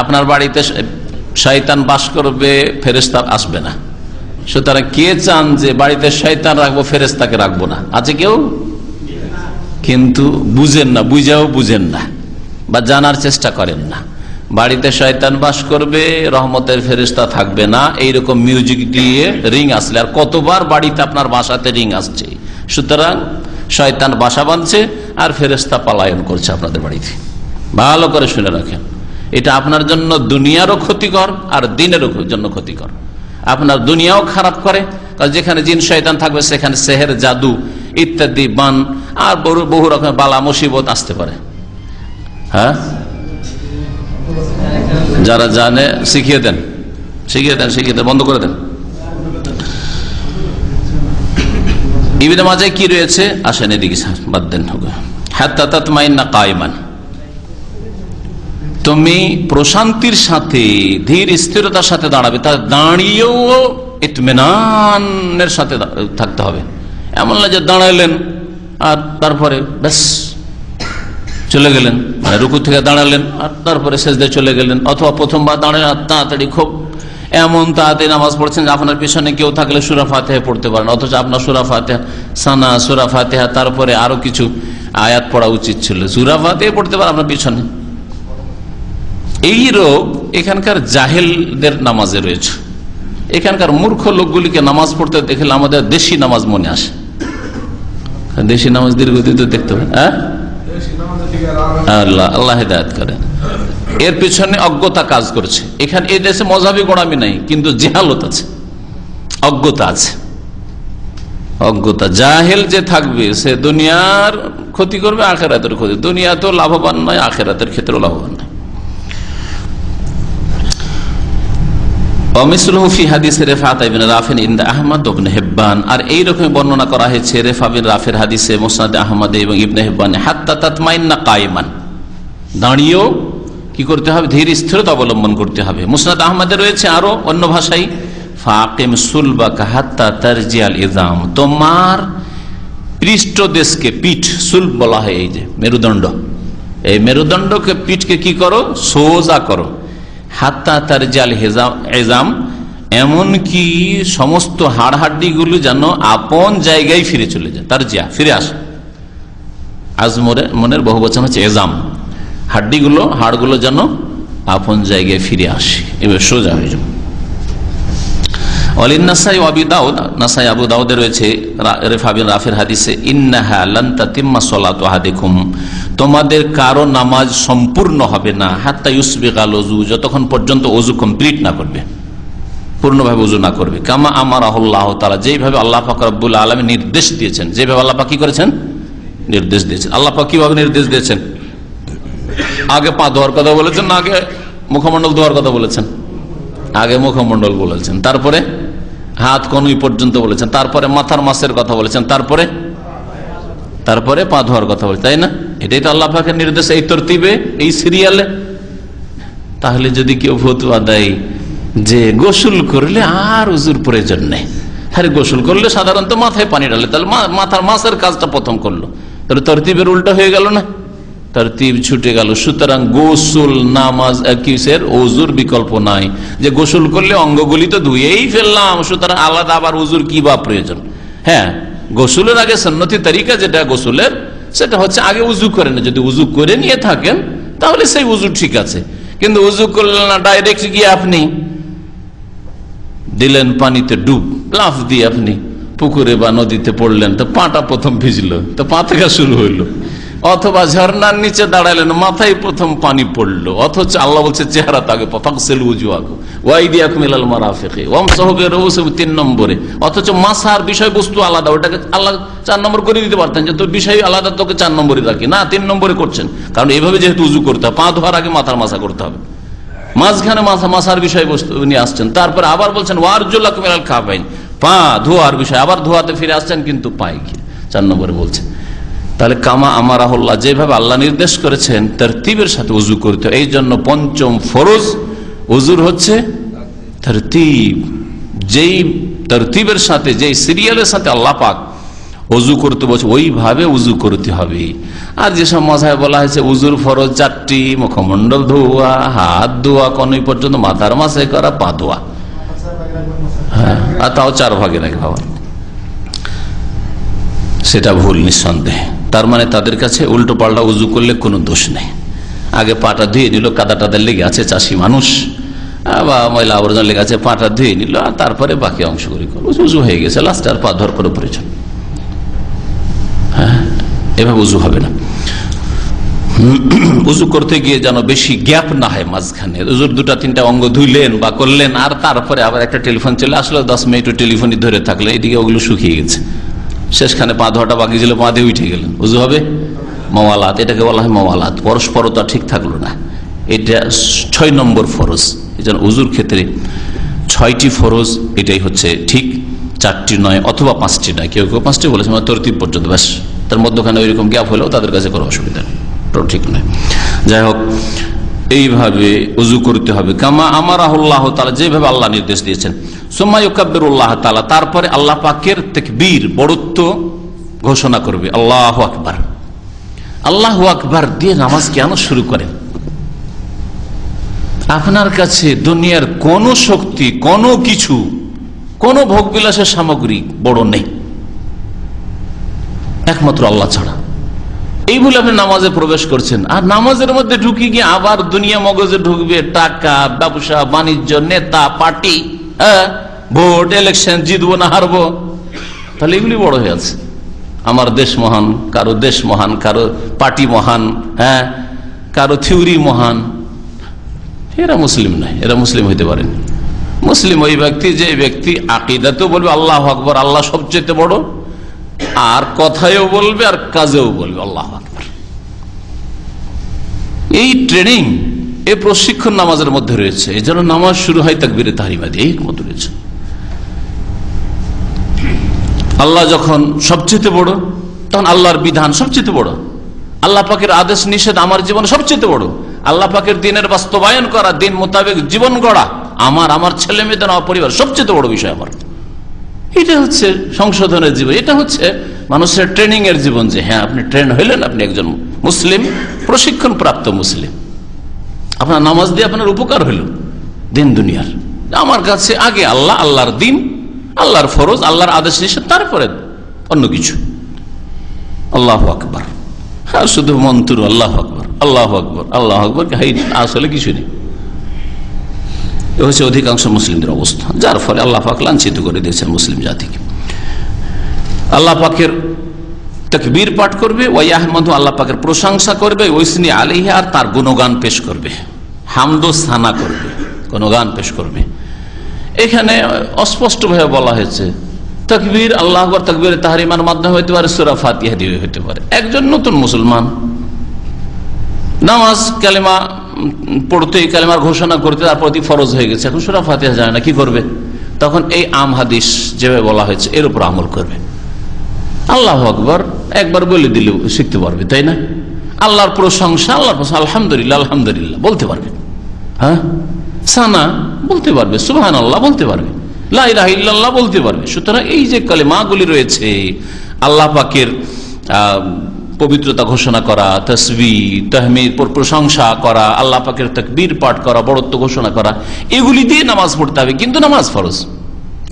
আপনার বাড়িতে শয়তান বাস করবে, ফেরেশতা আসবে না। সুতরাং কে চান যে বাড়িতে শয়তান রাখবো, ফেরেশতাকে রাখবো না? আছে কেউ? কিন্তু বুঝেন না, বুঝেন না বা জানার চেষ্টা করেন না। বাড়িতে শয়তান বাস করবে, রহমতের ফেরেশতা থাকবে না, এইরকম মিউজিক দিয়ে রিং আসলে। আর কতবার বাড়িতে আপনার বাসাতে রিং আসছে। সুতরাং শয়তান বাসা বাঁধছে আর ফেরেশতা পলায়ন করছে আপনাদের বাড়িতে। ভালো করে শুনে রাখেন, এটা আপনার জন্য দুনিয়ারও ক্ষতিকর আর দিনেরও জন্য ক্ষতিকর। আপনার দুনিয়াও খারাপ করে, কারণ যেখানে জিন শয়তান থাকবে সেখানে সেহের, জাদু ইত্যাদি বান আর বহু রকমের বালা মুসিবত আসতে পারে। হ্যাঁ, যারা জানে শিখিয়ে দেন, বন্ধ করে দেন। ইবনে মাজায় কি রয়েছে আসেন এদিকে, বাদ দেন। হাত্তা তাতমাইন্না কায়মান, তুমি প্রশান্তির সাথে, ধীর স্থিরতার সাথে দাঁড়াবে। তার দাঁড়িয়েও ইতমিনানের সাথে থাকতে হবে। এমন না যে দাঁড়াইলেন আর তারপরে ব্যাস চলে গেলেন, মানে রুকু থেকে দাঁড়ালেন আর তারপরে সেজদায় চলে গেলেন, অথবা প্রথমবার দাঁড়ালেন আর তাড়াতাড়ি খুব এমন তাড়াতাড়ি নামাজ পড়ছেন যে আপনার পিছনে কেউ থাকলে সূরা ফাতিহা পড়তে পারেন, অথচ আপনার সূরা ফাতিহা সানা, সূরা ফাতিহা তারপরে আরো কিছু আয়াত পড়া উচিত ছিল, সূরা ফাতিহা পড়তে পারেন আপনার পিছনে। এই রোগ এখানকার জাহেলদের নামাজে রয়েছে। এখানকার মূর্খ লোকগুলিকে নামাজ পড়তে দেখলে আমাদের দেশি নামাজ মনে আসে। দেশি নামাজ দীর্ঘদিন দেখতে হবে। হ্যাঁ, আল্লাহ হিদায়াত করেন। এর পিছনে অজ্ঞতা কাজ করছে। এখানে এই দেশে মজাবি গোড়ামি নাই, কিন্তু জেহালত আছে, অজ্ঞতা আছে। অজ্ঞতা, জাহেল যে থাকবে সে দুনিয়ার ক্ষতি করবে, আখেরাতের ক্ষতি। দুনিয়া তো লাভবান নয়, আখেরাতের ক্ষেত্রেও লাভবান নয়। আর এইরকম বর্ণনা করা হয়েছে রেফা বিন রাফের হাদিসে, মুসনাদ আহমদ এবং ইবনে হিব্বানে, হাত্তা তাতমাইন্না কায়মান, দাঁড়িয়েও কি করতে হবে? ধীর স্থিরতা অবলম্বন করতে হবে। মুসনাদ আহমদে রয়েছে আরো অন্য ভাষায়, ফাকিম সুলবাকা হাত্তা তারজিয়াল ইজাম, তোমার পৃষ্ঠদেশকে, পিঠ সুলব বলা হয় এই যে মেরুদণ্ড, এই মেরুদণ্ডকে, পিঠকে কি করো? সোজা করো। হাত্তা তারজিয়াল ইজাম, এমনকি সমস্ত হাড় হাড্ডি গুলো যেন আপন জায়গায় ফিরে চলে যায়, তারজিয়া ফিরে আসে। মনের বহু বচন হচ্ছে এজাম। হাড্ডিগুলো, হাড়গুলো যেন আপন জায়গায় ফিরে আসে, এবার সোজা হয়ে যাবে। নাসাই আবু দাউদ, নাসাই আবু দাউদে রয়েছে রেফা বিন রাফের হাদিসে, ইন্নাহা লান তাতিম্মা সালাতু আহাদিকুম, তোমাদের কারো নামাজ সম্পূর্ণ হবে না, হাত্তা ইউসবিগাল ওযু, যতক্ষণ পর্যন্ত ওযু কমপ্লিট না করবে, পূর্ণভাবে ওযু না করবে। কামা আমারাহুল্লাহ তাআলা, যেইভাবে আল্লাহ পাক রব্বুল আলামিন নির্দেশ দিয়েছেন, যেভাবে আল্লাহ পাক কি করেছেন? নির্দেশ দিয়েছেন। আল্লাহ পাক কিভাবে নির্দেশ দিয়েছেন? আগে পা ধোয়ার কথা বলেছেন না আগে মুখমণ্ডল ধোয়ার কথা বলেছেন? আগে মুখমণ্ডল বলেছেন, তারপরে হাত কনুই পর্যন্ত বলেছেন, তারপরে মাথার মাসের কথা বলেছেন, তারপরে পা ধোয়ার কথা বলেছেন, তাই না? এটাই তো আল্লাহ পাকের নির্দেশ, এই তরতিবে, এই সিরিয়ালে। তাহলে যদি কেউ ফতোয়া দেয় যে গোসল করলে আর ওযুর প্রয়োজন নেই, আরে গোসল করলে সাধারণত মাথায় পানি ঢালে, তাহলে মাথার মাসের কাজটা প্রথম করলো, তাহলে তরতিবের উল্টা হয়ে গেল না? তরতিব ছুটে গেল। সুতরাং গোসল, নামাজ, কিসের? ওযুর বিকল্প নাই, যে গোসল করলে অঙ্গগুলি তো ধুয়েই ফেললাম, সুতরাং আলাদা আবার ওযুর কি বা প্রয়োজন? হ্যাঁ, গোসলের আগে সুন্নতি তরিকা যেটা গোসলের, সেটা হচ্ছে আগে উযু করে না। যদি উযু করে নিয়ে থাকেন তাহলে সেই উযু ঠিক আছে, কিন্তু উযু করলেন না, ডাইরেক্ট গিয়ে আপনি দিলেন পানিতে ডুব, লাফ দিয়ে আপনি পুকুরে বা নদীতে পড়লেন, তো পাটা প্রথম ভিজলো, তো পা থেকে শুরু হইলো, অথবা ঝর্ণার নিচে দাঁড়ালেন, মাথায় প্রথম পানি পড়লো, অথচ আল্লাহ বলছে চেহারা তাকে তিন নম্বরে, অথচ মাসার বিষয়বস্তু আলাদা, ওটাকে আল্লাহ 4 নম্বর করে দিতে পারতেন যে তোর বিষয় আলাদা, তোকে 4 নম্বরে রাখি, না 3 নম্বরে করছেন। কারণ এইভাবে যেহেতু উজু করতে হবে, পা ধোয়ার আগে মাথার মাসা করতে হবে, মাঝখানে মাসার বিষয়বস্তু নিয়ে আসছেন। তারপরে আবার বলছেন ওয়ারজুলাকুম ইলাল কাবাইন, পা ধোয়ার বিষয়, আবার ধোয়াতে ফিরে আসছেন কিন্তু পায়ে গিয়ে 4 নম্বরে বলছেন। তাহলে কামা আমারাহুল্লাহ, যেভাবে আল্লাহ নির্দেশ করেছেন তারতিবের সাথে উজু করতে। এই জন্য 5ম ফরজ উজুর হচ্ছে তারতিব, যেই তারতিবের সাথে, যেই সিরিয়ালের সাথে আল্লাহ পাক উজু করতে বলছে ওইভাবে উজু করতে হবে। আর যেসব মাযহাবে বলা হয়েছে উজুর ফরজ 4টি, মুখমণ্ডল ধোয়া, হাত ধোয়া, কনুই পর্যন্ত, মাথার মাসে করা, পা ধোয়া, হ্যাঁ, আর তাও 4 ভাগে রাখে বাবা, সেটা ভুল নিঃসন্দেহে। তার মানে তাদের কাছে উল্টো পাল্টা উজু করলে কোনো দোষ নেই। আগে পাটা ধুয়ে নিল, কাদা টাদা লেগে আছে, চাষি মানুষ বা ময়লা আবর্জনা লেগে আছে, পাটা ধুয়ে নিল, আর তারপরে বাকি অংশ করে উজু হয়ে গেছে, লাস্টে আর পা ধর করে পড়েছে। হ্যাঁ, এভাবে উজু হবে না। উজু করতে গিয়ে যেন বেশি গ্যাপ না হয় মাঝখানে। উজুর 2-3টা অঙ্গ ধুইলেন বা করলেন, আর তারপরে আবার একটা টেলিফোন চলে আসলো, 10 মিনিট টেলিফোনই ধরে থাকলে, এদিকে ওগুলো শুকিয়ে গেছে, শেষখানে পা ধোয়াটা বাকি ছিল, পা দিয়ে উঠে গেলেন, উজু হবে মাওয়ালাত, এটাকে বলা হয় মাওয়ালাত। পরস্পরতা ঠিক থাকলো না, এটা 6 নম্বর ফরজ। এই জন্য উজুর ক্ষেত্রে 6টি ফরজ, এটাই হচ্ছে ঠিক, 4টি নয়, অথবা 5টি নয়, কেউ কেউ 5টি বলেছে, মানে তরতিব পর্যন্ত, ব্যাস। তার মধ্যখানে ওইরকম গ্যাপ হলেও তাদের কাছে কোনো অসুবিধা নেই, ঠিক নয়। যাই হোক, এইভাবে উজু করতে হবে কামা আমারাহুল্লাহ তাআলা, যেভাবে আল্লাহ নির্দেশ দিয়েছেন। সুম্মা ইউকাব্বিরুল্লাহ তাআলা, তারপরে আল্লাহ পাকের তাকবীর, বড়ত্ব ঘোষণা করবে, আল্লাহু আকবার। আল্লাহু আকবার দিয়ে নামাজ কেন শুরু করেন? আপনার কাছে দুনিয়ার কোন শক্তি, কোনো কিছু, কোন ভোগবিলাসের সামগ্রী বড় নেই একমাত্র আল্লাহ ছাড়া। এই বলে আপনি নামাজে প্রবেশ করছেন, আর নামাজের মধ্যে ঢুকে গিয়ে আবার দুনিয়া মগজে ঢুকবে, টাকা, ব্যবসা বাণিজ্য, নেতা, পার্টি, ভোট, ইলেকশন, জিতবো না হারবো, তাহলে এগুলি বড় হয়ে আছে। আমার দেশ মহান, কারো দেশ মহান, কারো পার্টি মহান, হ্যাঁ, কারো থিওরি মহান। এরা মুসলিম নয়, এরা মুসলিম হইতে পারেন। মুসলিম ওই ব্যক্তি যে ব্যক্তি আকীদাতেও বলবে আল্লাহু আকবার, আল্লাহ সবচেয়ে বড়, আর কথায়ও বলবে আর কাজেও বলবে আল্লাহু আকবার। এই ট্রেনিং, এই প্রশিক্ষণ নামাজের মধ্যে রয়েছে। এই জন্য নামাজ শুরু হয় তাকবীরে তাহরিমা দিয়ে, এই মতো রয়েছে। আল্লাহ যখন সবচেয়ে বড়, তখন আল্লাহর বিধান সবচেয়ে বড়, আল্লাহ পাকের আদেশ নিষেধ আমার জীবনে সবচেয়ে বড়, আল্লাহ পাকের দিনের বাস্তবায়ন করা, দিন মোতাবেক জীবন গড়া, আমার ছেলে মেয়েদের, আমার পরিবার সবচেয়ে বড় বিষয় আমার। এটা হচ্ছে সংশোধনের জীবন, এটা হচ্ছে মানুষের ট্রেনিং এর জীবন, যে হ্যাঁ আপনি ট্রেন হইলেন, আপনি একজন মুসলিম, প্রশিক্ষণ প্রাপ্ত মুসলিম। আপনার নামাজ দিয়ে আপনার উপকার হইল দিন দুনিয়ার। আমার কাছে আগে আল্লাহ, আল্লাহর দিন, আল্লাহর ফরজ, আল্লাহর আদেশ নিষেধ, তারপরে অন্য কিছু। আল্লাহু আকবার, হ্যাঁ, শুধু মন্ত্র আল্লাহু আকবার, আল্লাহু আকবার, আল্লাহু আকবার, আসলে কিছু নেই। এ হচ্ছে অধিকাংশ মুসলিমদের অবস্থা, যার ফলে আল্লাহ পাক লাঞ্ছিত করে দিয়েছেন মুসলিম জাতিকে। আল্লাহ পাকের তাকবীর পাঠ করবে, ওয়াহমাদু, আল্লাহ পাকের প্রশংসা করবে, ওয়াসনি আলাইহি, আর তার গুণগান পেশ করবে, হামদ ও সানা করবে, গুণগান পেশ করবে। এখানে অস্পষ্টভাবে বলা হয়েছে তাকবীর, আল্লাহু আকবার, তাকবীরে তাহরিমার মাধ্যমে হতে পারে, সূরা ফাতিহা দিয়ে হতে পারে। একজন নতুন মুসলমান নামাজ কালেমা পড়তে, কালেমার ঘোষণা করতে তার প্রতি ফরজ হয়ে গেছে, এখন সূরা ফাতিহা জানে না, কি করবে? তখন এই আম হাদিস যেভাবে বলা হয়েছে এর উপর আমল করবে। আল্লাহু আকবার একবার বলে দিলে শিখতে পারবে, তাই না? আল্লাহর প্রশংসা, আল্লাহর প্রশংসা, আলহামদুলিল্লাহ, আলহামদুলিল্লাহ বলতে পারবে, হ্যাঁ, সানা বলতে পারবে, সুবহানাল্লাহ বলতে পারবে, লা ইলাহা ইল্লাল্লাহ বলতে পারবে। সুতরাং এই যে কালেমাগুলি রয়েছে, আল্লাহ পাকের পবিত্রতা ঘোষণা করা, তাসবিহ, তাহমিদ, প্রশংসা করা, আল্লাহ পাকের তাকবীর পাঠ করা, বড়ত্ব ঘোষণা করা, এগুলি দিয়ে নামাজ পড়তে হবে। কিন্তু নামাজ ফরজ,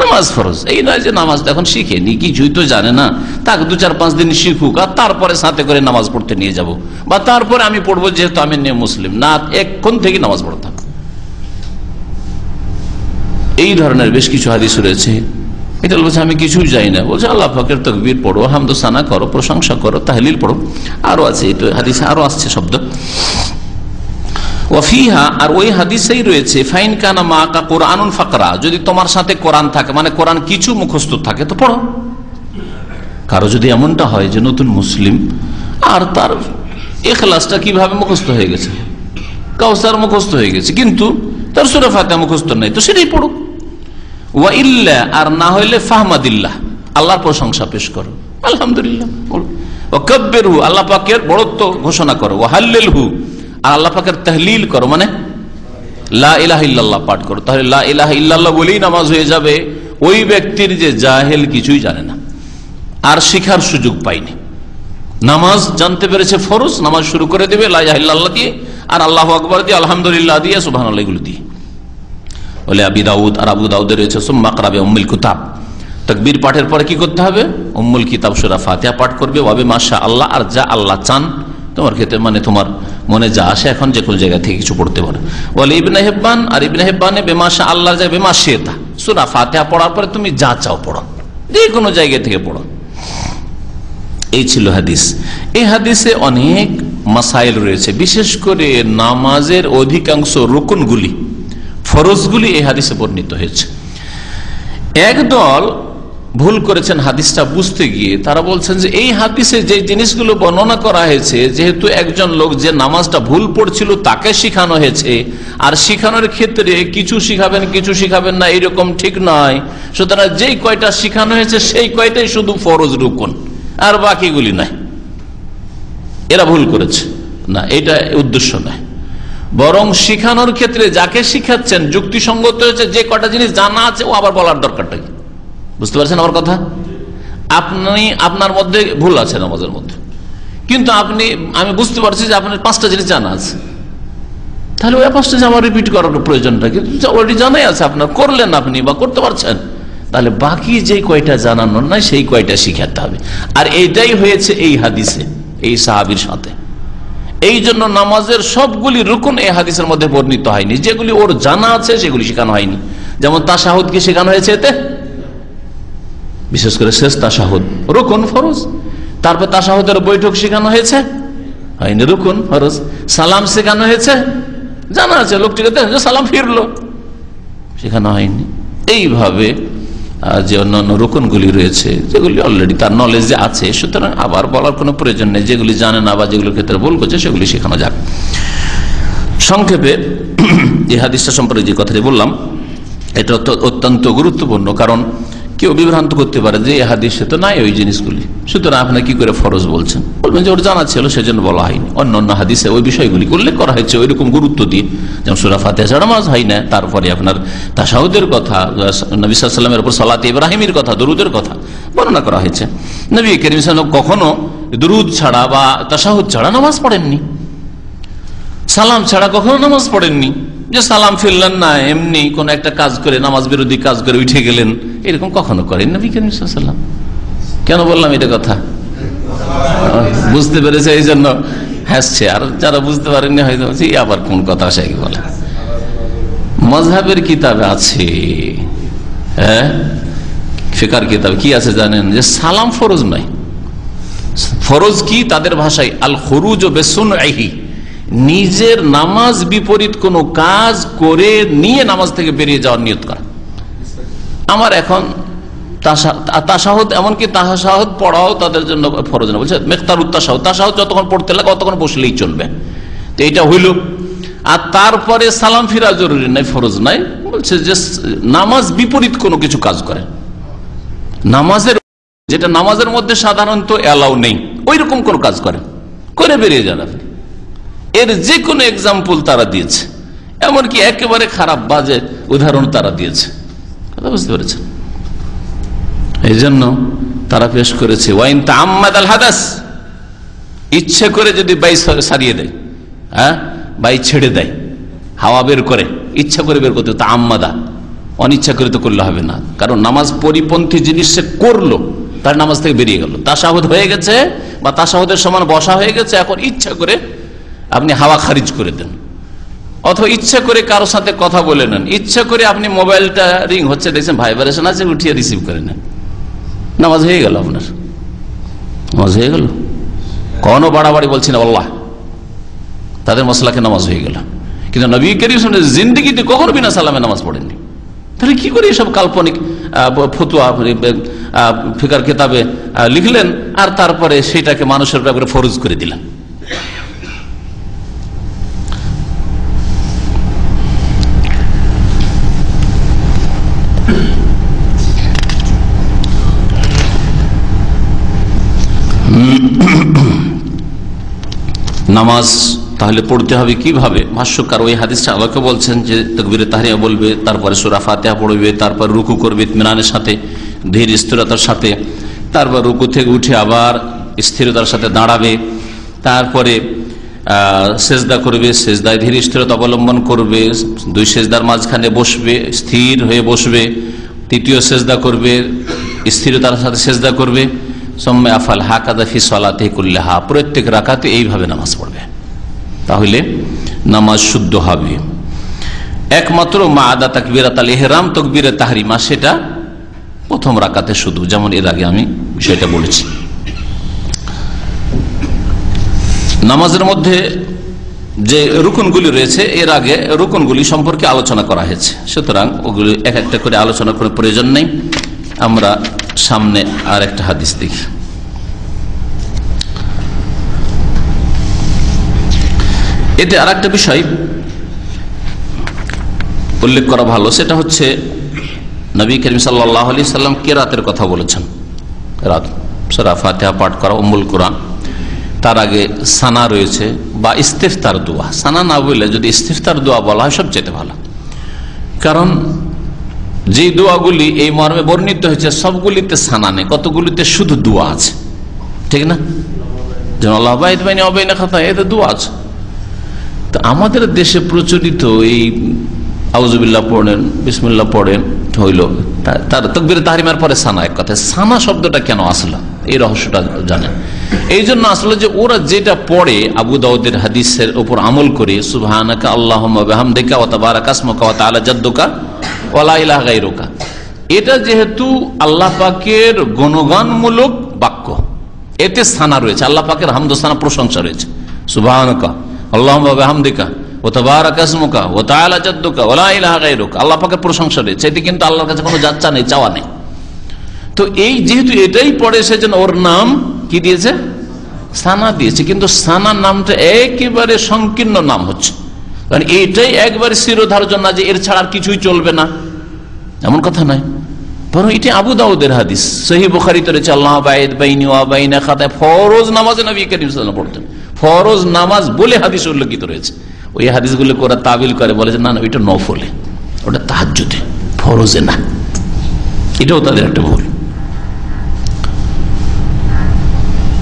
নামাজ ফরজ। এই নয় যে নামাজ এখন শিখেনি, কিছুই তো জানে না, তাকে 2-4-5 দিন শিখুক, আর তারপরে সাথে করে নামাজ পড়তে নিয়ে যাব, বা তারপরে আমি পড়বো যেহেতু আমি মুসলিম। না, এক্ষণ থেকে নামাজ পড়তে হবে। এই ধরনের বেশ কিছু হাদিস রয়েছে এটা বলছে আমি কিছুই যাই না। বলছে আল্লাহ পাকের তাকবীর পড়ো, হামদু সানা করো, প্রশংসা করো, তাহলিল পড়ো। আরো আছে, এটা হাদিসে আরো আসছে শব্দ। ওয়াফিহা, আর ওই হাদিসেই রয়েছে ফাইন কানা মাকা কোরআনুন ফাকরা, যদি তোমার সাথে কোরআন থাকে, মানে কোরআন কিছু মুখস্থ থাকে তো পড়ো। কারো যদি এমনটা হয় যে নতুন মুসলিম আর তার ইখলাসটা কিভাবে মুখস্থ হয়ে গেছে, কাউসার মুখস্থ হয়ে গেছে, কিন্তু তার সূরা ফাতিহা মুখস্থ নাই, তো সেটাই পড়ো। ওয়া ইল্লা, আর না হইলে ফাহমাদিল্লাহ, আল্লাহর প্রশংসা পেশ করো, আলহামদুলিল্লাহ বলো। ওয়া কাব্বিরহু, আল্লাহ পাকের বড়ত্ব ঘোষণা করো। ওয়া হাল্লিলহু, আর আল্লাহ পাকের তাহলিল করো, মানে লা ইলাহা ইল্লাল্লাহ পাঠ করো। তাহলে লা ইলাহা ইল্লাল্লাহ বলেই নামাজ হয়ে যাবে ওই ব্যক্তির যে জাহেল, কিছুই জানে না আর শিখার সুযোগ পায়নি। নামাজ জানতে পেরেছে ফরজ, নামাজ শুরু করে দেবে লা ইলাহা ইল্লাল্লাহ দিয়ে, আর আল্লাহু আকবার দিয়ে, আলহামদুলিল্লাহ দিয়ে, সুবহানাল্লাহ এগুলো দিয়ে। বলে আবি দাউদ, আর আবু দাউদের রয়েছে সুম্মা আকরাবে উম্মুল কিতাব, তাকবীর পাঠের পরে কি করতে হবে? উম্মুল কিতাব সূরা ফাতিহা পাঠ করবে। ওয়াবে মাশা আল্লাহ, আর যা আল্লাহ চান তোমার ক্ষেত্রে, মানে তোমার মনে যা আসে, এখন যে কোনো জায়গা থেকে কিছু পড়তে পারো। বলে ইবনে হিব্বান, আর ইবনে হিব্বানে বেমাশা আল্লাহ যায় বেমাশিয়াতা, সূরা ফাতিহা পড়ার পরে তুমি যা চাও পড়ো, যে কোনো জায়গা থেকে পড়ো। এই ছিল হাদিস। এই হাদিসে অনেক মাসাইল রয়েছে, বিশেষ করে নামাজের অধিকাংশ রুকনগুলি, ফরজগুলি এই হাদিসে বর্ণিত হয়েছে। একদল ভুল করেছেন হাদিসটা বুঝতে গিয়ে, তারা বলছেন যে এই হাদিসে যে জিনিসগুলো বর্ণনা করা হয়েছে, যেহেতু একজন লোক যে নামাজটা ভুল পড়ছিল তাকে শিখানো হয়েছে, আর শিখানোর ক্ষেত্রে কিছু শিখাবেন কিছু শিখাবেন না এরকম ঠিক নয়, সুতরাং যেই কয়টা শিখানো হয়েছে সেই কয়টাই শুধু ফরজ রুকন, আর বাকিগুলি নাই। এরা ভুল করেছে না, এটা উদ্দেশ্য নয়। বরং শিখানোর ক্ষেত্রে যাকে শিখাচ্ছেন যুক্তিসঙ্গত হয়েছে, যে কটা জিনিস জানা আছে ও আবার বলার দরকারটা কি, বুঝতে পারছেন আমার কথা? আপনি, আপনার মধ্যে ভুল আছে নামাজের মধ্যে, কিন্তু আমি বুঝতে পারছি যে আপনার 5টা জিনিস জানা আছে, তাহলে ওই 5টা আমার রিপিট করার প্রয়োজনটা, কিন্তু অলরেডি জানাই আছে আপনার, করলেন আপনি বা করতে পারছেন, তাহলে বাকি যে কয়টা জানানোর নাই সেই কয়টা শিখাতে হবে। আর এইটাই হয়েছে এই হাদিসে এই সাহাবীর সাথে। এই জন্য নামাজের সবগুলি রুকন এই হাদিসের মধ্যে বর্ণিত হয়নি, যেগুলি ওর জানা আছে সেগুলি শেখানো হয়নি। যেমন তাশাহুদকে শেখানো হয়েছে এতে, বিশেষ করে শেষ তাশাহুদ রুকন ফরজ। তারপর তাশাহুদের বৈঠক শেখানো হয়েছে, হয়নি, রুকন ফরজ। সালাম শেখানো হয়েছে, জানা আছে লোকটিকে সালাম ফিরলো, শেখানো হয়নি। এইভাবে যে অন্যান্য রুকনগুলি রয়েছে যেগুলি অলরেডি তার নলেজে আছে, সুতরাং আবার বলার কোনো প্রয়োজন নেই। যেগুলি জানে না বা যেগুলোর ক্ষেত্রে ভুল করছে সেগুলি শেখানো যাক। সংক্ষেপে এই হাদিসটা সম্পর্কে যে কথাটি বললাম এটা অত্যন্ত গুরুত্বপূর্ণ, কারণ কেউ বিভ্রান্ত করতে পারে যে এই হাদিসে তো নাই ওই জিনিসগুলি, সুতরাং আপনি কি করে ফরজ বলছেন? বলবেন যে ওর জানা ছিল সেজন্য বলা হয়নি। অন্য হাদিসে ওই বিষয়গুলি উল্লেখ করা হয়েছে ওই রকম গুরুত্ব দিয়ে, যেমন সূরা ফাতিহা ছাড়া নামাজ হয় না, তারপরে আপনার তাশাহুদের কথা, নবী সাল্লাল্লাহু আলাইহি ওয়াসাল্লামের উপর সালাতে ইব্রাহিমের কথা, দরুদের কথা বর্ণনা করা হয়েছে। নবী কারীম সাল্লাল্লাহু আলাইহি ওয়াসাল্লাম কখনো দরুদ ছাড়া বা তাশাহুদ ছাড়া নামাজ পড়েননি, সালাম ছাড়া কখনো নামাজ পড়েননি। যে সালাম ফিরলেন না, এমনি কোন একটা কাজ করে, নামাজ বিরোধী কাজ করে উঠে গেলেন, এরকম কখনো করেন নবী কারীম সাল্লাল্লাহু আলাইহি ওয়াসাল্লাম। কেন বললাম এটা কথা? বুঝতে পেরেছে এই জন্য হাসছে, আর যারা বুঝতে পারেননি হয়তো আবার কোন কথা সে বলে। মাযহাবের কিতাবে আছে, হ্যাঁ ফিকার কিতাব কি আছে জানেন? যে সালাম ফরজ নয়। ফরজ কি তাদের ভাষায়? আল খুরুজ বিসুনহি, নিজের নামাজ বিপরীত কোন কাজ করে নিয়ে নামাজ থেকে বেরিয়ে যাওয়ার নিয়ত করা। আমার এখন তাশাহুদ, এমনকি তাশাহুদ পড়াও তাদের জন্য ফরজ না, বলছে মিকতারুত তাশাহুদ, তাশাহুদ যতক্ষণ পড়তে লাগে ততক্ষণ বসলেই চলবে। তো এটা হইল। আর তারপরে সালাম ফিরা জরুরি নাই, ফরজ নাই। বলছে যে নামাজ বিপরীত কোনো কিছু কাজ করে, নামাজের যেটা নামাজের মধ্যে সাধারণত অ্যালাউ নেই, ওই রকম কোন কাজ করে বেরিয়ে যান আপনি। এর যে কোনো এক্সাম্পল তারা দিয়েছে, এমনকি একেবারে খারাপ বাজে উদাহরণ তারা দিয়েছে, কথা বুঝতে পেরেছেন? এই জন্য তারা পেশ করেছে ওয়াইন তাআম্মাদ আল হাদাস, ইচ্ছে করে যদি বাই সারিয়ে দেয়, হ্যাঁ বাই ছেড়ে দেয়, হাওয়া বের করে, ইচ্ছা করে বের করতে, তাআম্মাদা, অনিচ্ছা করে তো করলে হবে না। কারণ নামাজ পরিপন্থী জিনিস সে করলো, তার নামাজ থেকে বেরিয়ে গেল, তাশাহুদ হয়ে গেছে বা তাশাহুদের সমান বসা হয়ে গেছে, এখন ইচ্ছা করে আপনি হাওয়া খারিজ করে দেন, অথবা ইচ্ছা করে কারোর সাথে কথা বলে নেন, ইচ্ছা করে আপনি মোবাইলটা রিং হচ্ছে দেখছেন, ভাইব্রেশন আছে, উঠিয়ে রিসিভ করে নেন, নামাজ হয়ে গেল, আপনার নামাজ হয়ে গেল। কোনো বাড়াবাড়ি বলছি না, আল্লাহ তাদের মশলাকে নামাজ হয়ে গেল। কিন্তু নবী করিম জিন্দেগিতে কখনো বিনা সালামে নামাজ পড়েননি। তাহলে কি করে এসব কাল্পনিক ফতুয়া ফিকার কিতাবে লিখলেন আর তারপরে সেটাকে মানুষের ব্যাপারে ফরজ করে দিলেন? নামাজ তাহলে পড়তে হবে কিভাবে? ভাষ্যকার ওই হাদিসটা আলোকে বলছেন যে তাকবীরে তাহরিমা বলবে, তারপরে সূরা ফাতিহা পড়বে, তারপর রুকু করবে ইতমিনানের সাথে, ধীর স্থিরতার সাথে, তারপর রুকু থেকে উঠে আবার স্থিরতার সাথে দাঁড়াবে, তারপরে সেজদা করবে, সেজদায় ধীর স্থিরতা অবলম্বন করবে, দুই সেজদার মাঝখানে বসবে, স্থির হয়ে বসবে, তৃতীয় সেজদা করবে, স্থিরতার সাথে সেজদা করবে, সম্মে আফাল হাকাদা ফি সালাতিহি কুল্লিহা, প্রত্যেক রাকাতে এইভাবে নামাজ পড়বে, তাহলে নামাজ শুদ্ধ হবে। একমাত্র মা আদা তাকবীরাতুল ইহরাম তাকবীরে তাহরিমা, সেটা প্রথম রাকাতে শুধু, যেমন এর আগে আমি বিষয়টা বলেছি। নামাজের মধ্যে যে রুকনগুলি রয়েছে এর আগে রুকনগুলি সম্পর্কে আলোচনা করা হয়েছে, সুতরাং ওগুলি এক একটা করে আলোচনা করার প্রয়োজন নেই। আমরা সামনে আর একটা হাদিস দেখি। এতে আর একটা বিষয় উল্লেখ করা ভালো, সেটা হচ্ছে নবী করিম সাল্লাল্লাহু আলাইহি সাল্লাম কেরাতের কথা বলেছেন। কেরাত সূরা ফাতিহা পাঠ করা, উম্মুল কুরআন, তার আগে সানা রয়েছে বা ইস্তিফতার দোয়া। সানা না বললে যদি ইস্তিফতার দোয়া বলা হয় সবচেয়ে ভালো, কারণ যে দোয়াগুলি এই মর্মে বর্ণিত হয়েছে সবগুলিতে সানা নেই, কতগুলিতে শুধু দোয়া আছে, ঠিক না? যেমন আল্লাহ বাইদ বাইনি অবাইনা খাতা, এতে দোয়া আছে। তো আমাদের দেশে প্রচলিত এই আউযুবিল্লাহ পড়েন, বিসমিল্লাহ পড়েন হইল, তার তাকবীরে তাহরিমার পরে সানা। এক কথায় সানা শব্দটা কেন আসলো এই রহস্যটা জানেন? এই জন্য আসলে যে ওরা যেটা পড়ে আবু দাউদের হাদিসের উপর আমল করে, সুবহানাকা আল্লাহুম্মা বিহামদিকা ওয়া তাবারাকা ইসমুকা ওয়া তাআলা জাদ্দুকা ওয়া লা ইলাহা গায়রুকা, এটা যেহেতু আল্লাহ পাকের গুণগানমূলক বাক্য, এতে সানা রয়েছে, আল্লাহ পাকের হামদ ও সানা প্রশংসা রয়েছে। সুবহানাকা আল্লাহুম্মা বিহামদিকা ওয়া তাবারাকা ইসমুকা ওয়া তাআলা জাদ্দুকা ওয়া লা ইলাহা গায়রুকা, আল্লাহ পাকের প্রশংসা রয়েছে, এতে কিন্তু আল্লাহর কাছে কোনো যাচ্ছা নেই, চাওয়া নেই। তো এই যেহেতু এটাই পড়ে, সেজন্য ওর নাম কি দিয়েছে? সানা দিয়েছে। কিন্তু সানা নামটা একেবারে সংকীর্ণ নাম হচ্ছে, কারণ এইটাই একবারে শিরোধার্য না যে এর ছাড়া আর কিছুই চলবে না, এমন কথা নয়। বরং এটি আবু দাউদের হাদিস, সহিহ বুখারীতে রয়েছে আল্লাহ বাইদ বাইনি ওয়া বাইনা খাতা, ফরজ নামাজে নবী করিম সাল্লাল্লাহু আলাইহি ওয়াসাল্লাম পড়তেন, ফরজ নামাজ বলে হাদিস উল্লেখিত রয়েছে। ওই হাদিসগুলো ওরা তাবিল করে, বলে যে না না ওইটা নফলে, ওটা তাহাজ্জুদে, ফরজে না। এটাও তাদের একটা ভুল।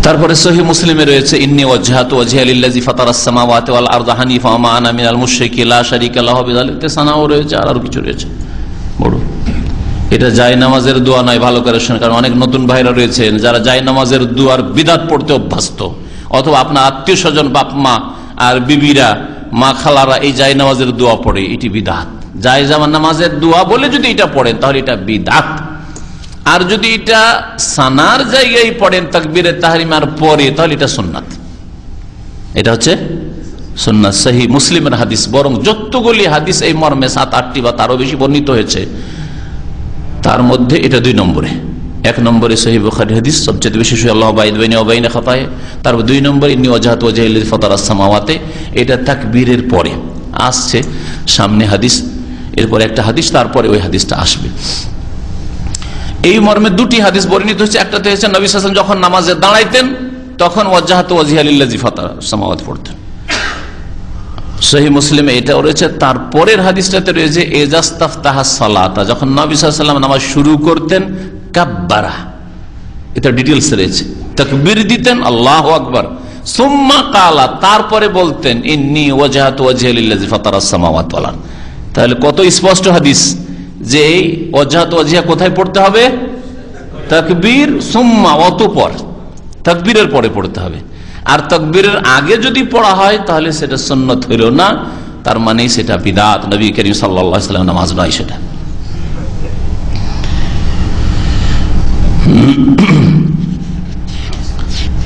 তারপরে সহিহ মুসলিমে রয়েছে ইন্নী ওয়াজহাতু ওয়াজহিয়া লিল্লাযী ফাতারাস সামাওয়াতি ওয়াল আরদা হানিফা ওয়া মা আনা মিনাল মুশরিকিন লা শারীকা লাহু বিযালিকা, সানাও রয়েছে, আর কিছু রয়েছে বড়। এটা জায় নামাজের দোয়া নয়, ভালো করে শুনুন, কারণ অনেক নতুন ভাইরা রয়েছেন যারা জায় নামাজের দোয়ার বিদআত পড়তে অভ্যস্ত, অথবা আপনার আত্মীয় স্বজন বাপ মা আর বিবিরা, মা খালারা এই জায় নামাজের দোয়া পড়ে, এটি বিদআত। জায় নামাজের দোয়া বলে যদি এটা পড়েন তাহলে এটা বিদআত। আর যদি এটা সানার জায়গায় পড়েন তাকবীরে তাহরিমার পরে, তাহলে এটা সুন্নাত। এটা হচ্ছে সুন্নাত, সহিহ মুসলিমের হাদিস। বরং যতগুলি হাদিস এই মর্মে 7-8টি বা তারও বেশি বর্ণিত হয়েছে, তার মধ্যে এটা 2 নম্বরে। 1 নম্বরে সহিহ বুখারী হাদিস সবচেয়ে বেশি, আল্লাহ বাইদ বাইনি ওয়া বাইনা খাতায়ে। তারপর 2 নম্বরে ইন্নী ওয়াজহাতু ওয়াজহিয়া লিল্লাযী ফাতারাস সামাওয়াতি, এটা তাকবীরের পরে আসছে সামনে হাদিস, এরপরে একটা হাদিস, তারপরে ওই হাদিসটা আসবে। এই মর্মে 2টি হাদিস বর্ণিত হচ্ছে। একটাতে হচ্ছে নবী সাল্লাল্লাহু আলাইহি ওয়াসাল্লাম যখন নামাজে দাঁড়াইতেন তখন ওয়াজহাতু ওয়াজহিয়া লিল্লাযী ফাতারাস সামাওয়াতি পড়তেন, সহিহ মুসলিমে এটাও রয়েছে। তারপরের হাদিসটাতে রয়েছে ইজাস্তাফতাহাস সালাতা, যখন নবী সাল্লাল্লাহু আলাইহি ওয়াসাল্লাম নামাজ শুরু করতেন কাব্বারা, এটা ডিটেইলস রয়েছে, তাকবীর দিতেন আল্লাহু আকবার, সুম্মা ক্বালা, তারপরে বলতেন ইন্নী ওয়াজহাতু ওয়াজহিয়া লিল্লাযী ফাতারাস সামাওয়াতি ওয়াল আরদ। তাহলে কত স্পষ্ট হাদিস যে এই ওয়াজহাতু ওয়াজহিয়া কোথায় পড়তে হবে? তাকবীর সুম্মা, অতঃপর, তাকবীরের পরে পড়তে হবে। আর তাকবীরের আগে যদি পড়া হয় তাহলে সেটা সুন্নাত হইল না, তার মানে সেটা বিদআত, নবী করিম সাল্লাল্লাহু আলাইহি ওয়াসাল্লাম নামাজ নয় সেটা।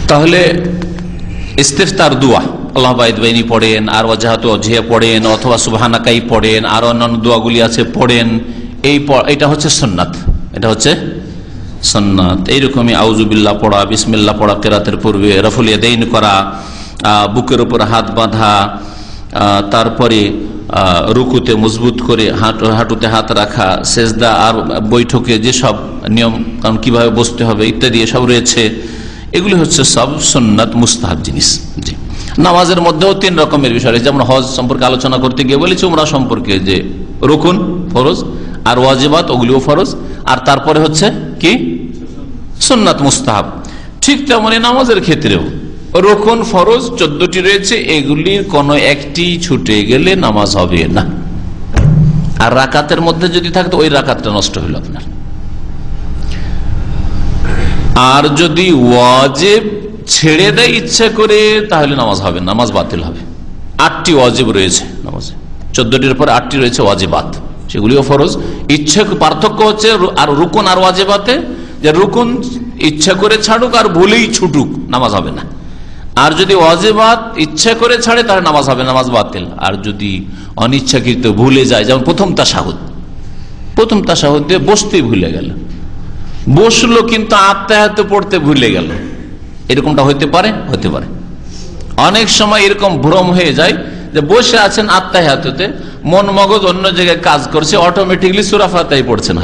তাহলে ইস্তিফতার দোয়া আল্লাহ বাইদ বাইনি পড়েন, আর ওয়াজহাতু ওয়াজহিয়া পড়েন, অথবা সুবহানাকাই পড়েন, আর অন্যান্য দোয়াগুলি আছে পড়েন, এটা হচ্ছে সুন্নাত, এটা হচ্ছে সুন্নাত। এইরকমই আউযুবিল্লাহ পড়া, বিসমিল্লাহ পড়া কিরাতের পূর্বে, রাফুল ইয়াদাইন করা, বুকের উপর হাত বাঁধা, তারপরে রুকুতে মজবুত করে হাঁটুতে হাত রাখা, সেজদা আর বৈঠকে যেসব নিয়ম কারণ কিভাবে বসতে হবে ইত্যাদি এসব রয়েছে, এগুলি হচ্ছে সব সুন্নাত মুস্তাহাব জিনিস। জি, নামাজের মধ্যেও 3 রকমের বিষয় রয়েছে। যেমন হজ সম্পর্কে আলোচনা করতে গিয়ে বলেছি উমরা সম্পর্কে যে রুকুন ফরজ, আর ওয়াজিবাত ওগুলিও ফরজ, আর তারপরে হচ্ছে কি সুন্নাত মুস্তাহাব। ঠিক তেমনি নামাজের ক্ষেত্রেও রুকুন ফরজ 14টি রয়েছে, এগুলির কোন একটি ছুটে গেলে নামাজ হবে না। আর রাকাতের মধ্যে যদি থাকে তো ওই রাকাতটা নষ্ট হলো আপনার। আর যদি ওয়াজিব ছেড়ে দেয় ইচ্ছা করে তাহলে নামাজ হবে না, নামাজ বাতিল হবে। 8টি ওয়াজিব রয়েছে নামাজে, 14টির পর 8টি রয়েছে ওয়াজিবাত, সেগুলিও ফরজ। ইচ্ছা পার্থক্য হচ্ছে আর রুকুন আর ওয়াজিবাতে, যে রুকুন ইচ্ছা করে ছাড়ুক আর ভুলেই ছুটুক নামাজ হবে না, আর যদি ওয়াজিবাত ইচ্ছা করে ছাড়ে তাহলে নামাজ হবে, নামাজ বাতিল। আর যদি অনিচ্ছাকৃত ভুলে যায়, যেমন প্রথম তাশাহুদ দিয়ে বসতে ভুলে গেল, বসলো কিন্তু আত্মায়াত পড়তে ভুলে গেল, এরকমটা হতে পারে, হতে পারে। অনেক সময় এরকম ভ্রম হয়ে যায় যে বসে আছেন আত্মায়াতে, মন মগজ অন্য জায়গায় কাজ করছে, অটোমেটিকলি সূরা ফাতিহা পড়ছেন,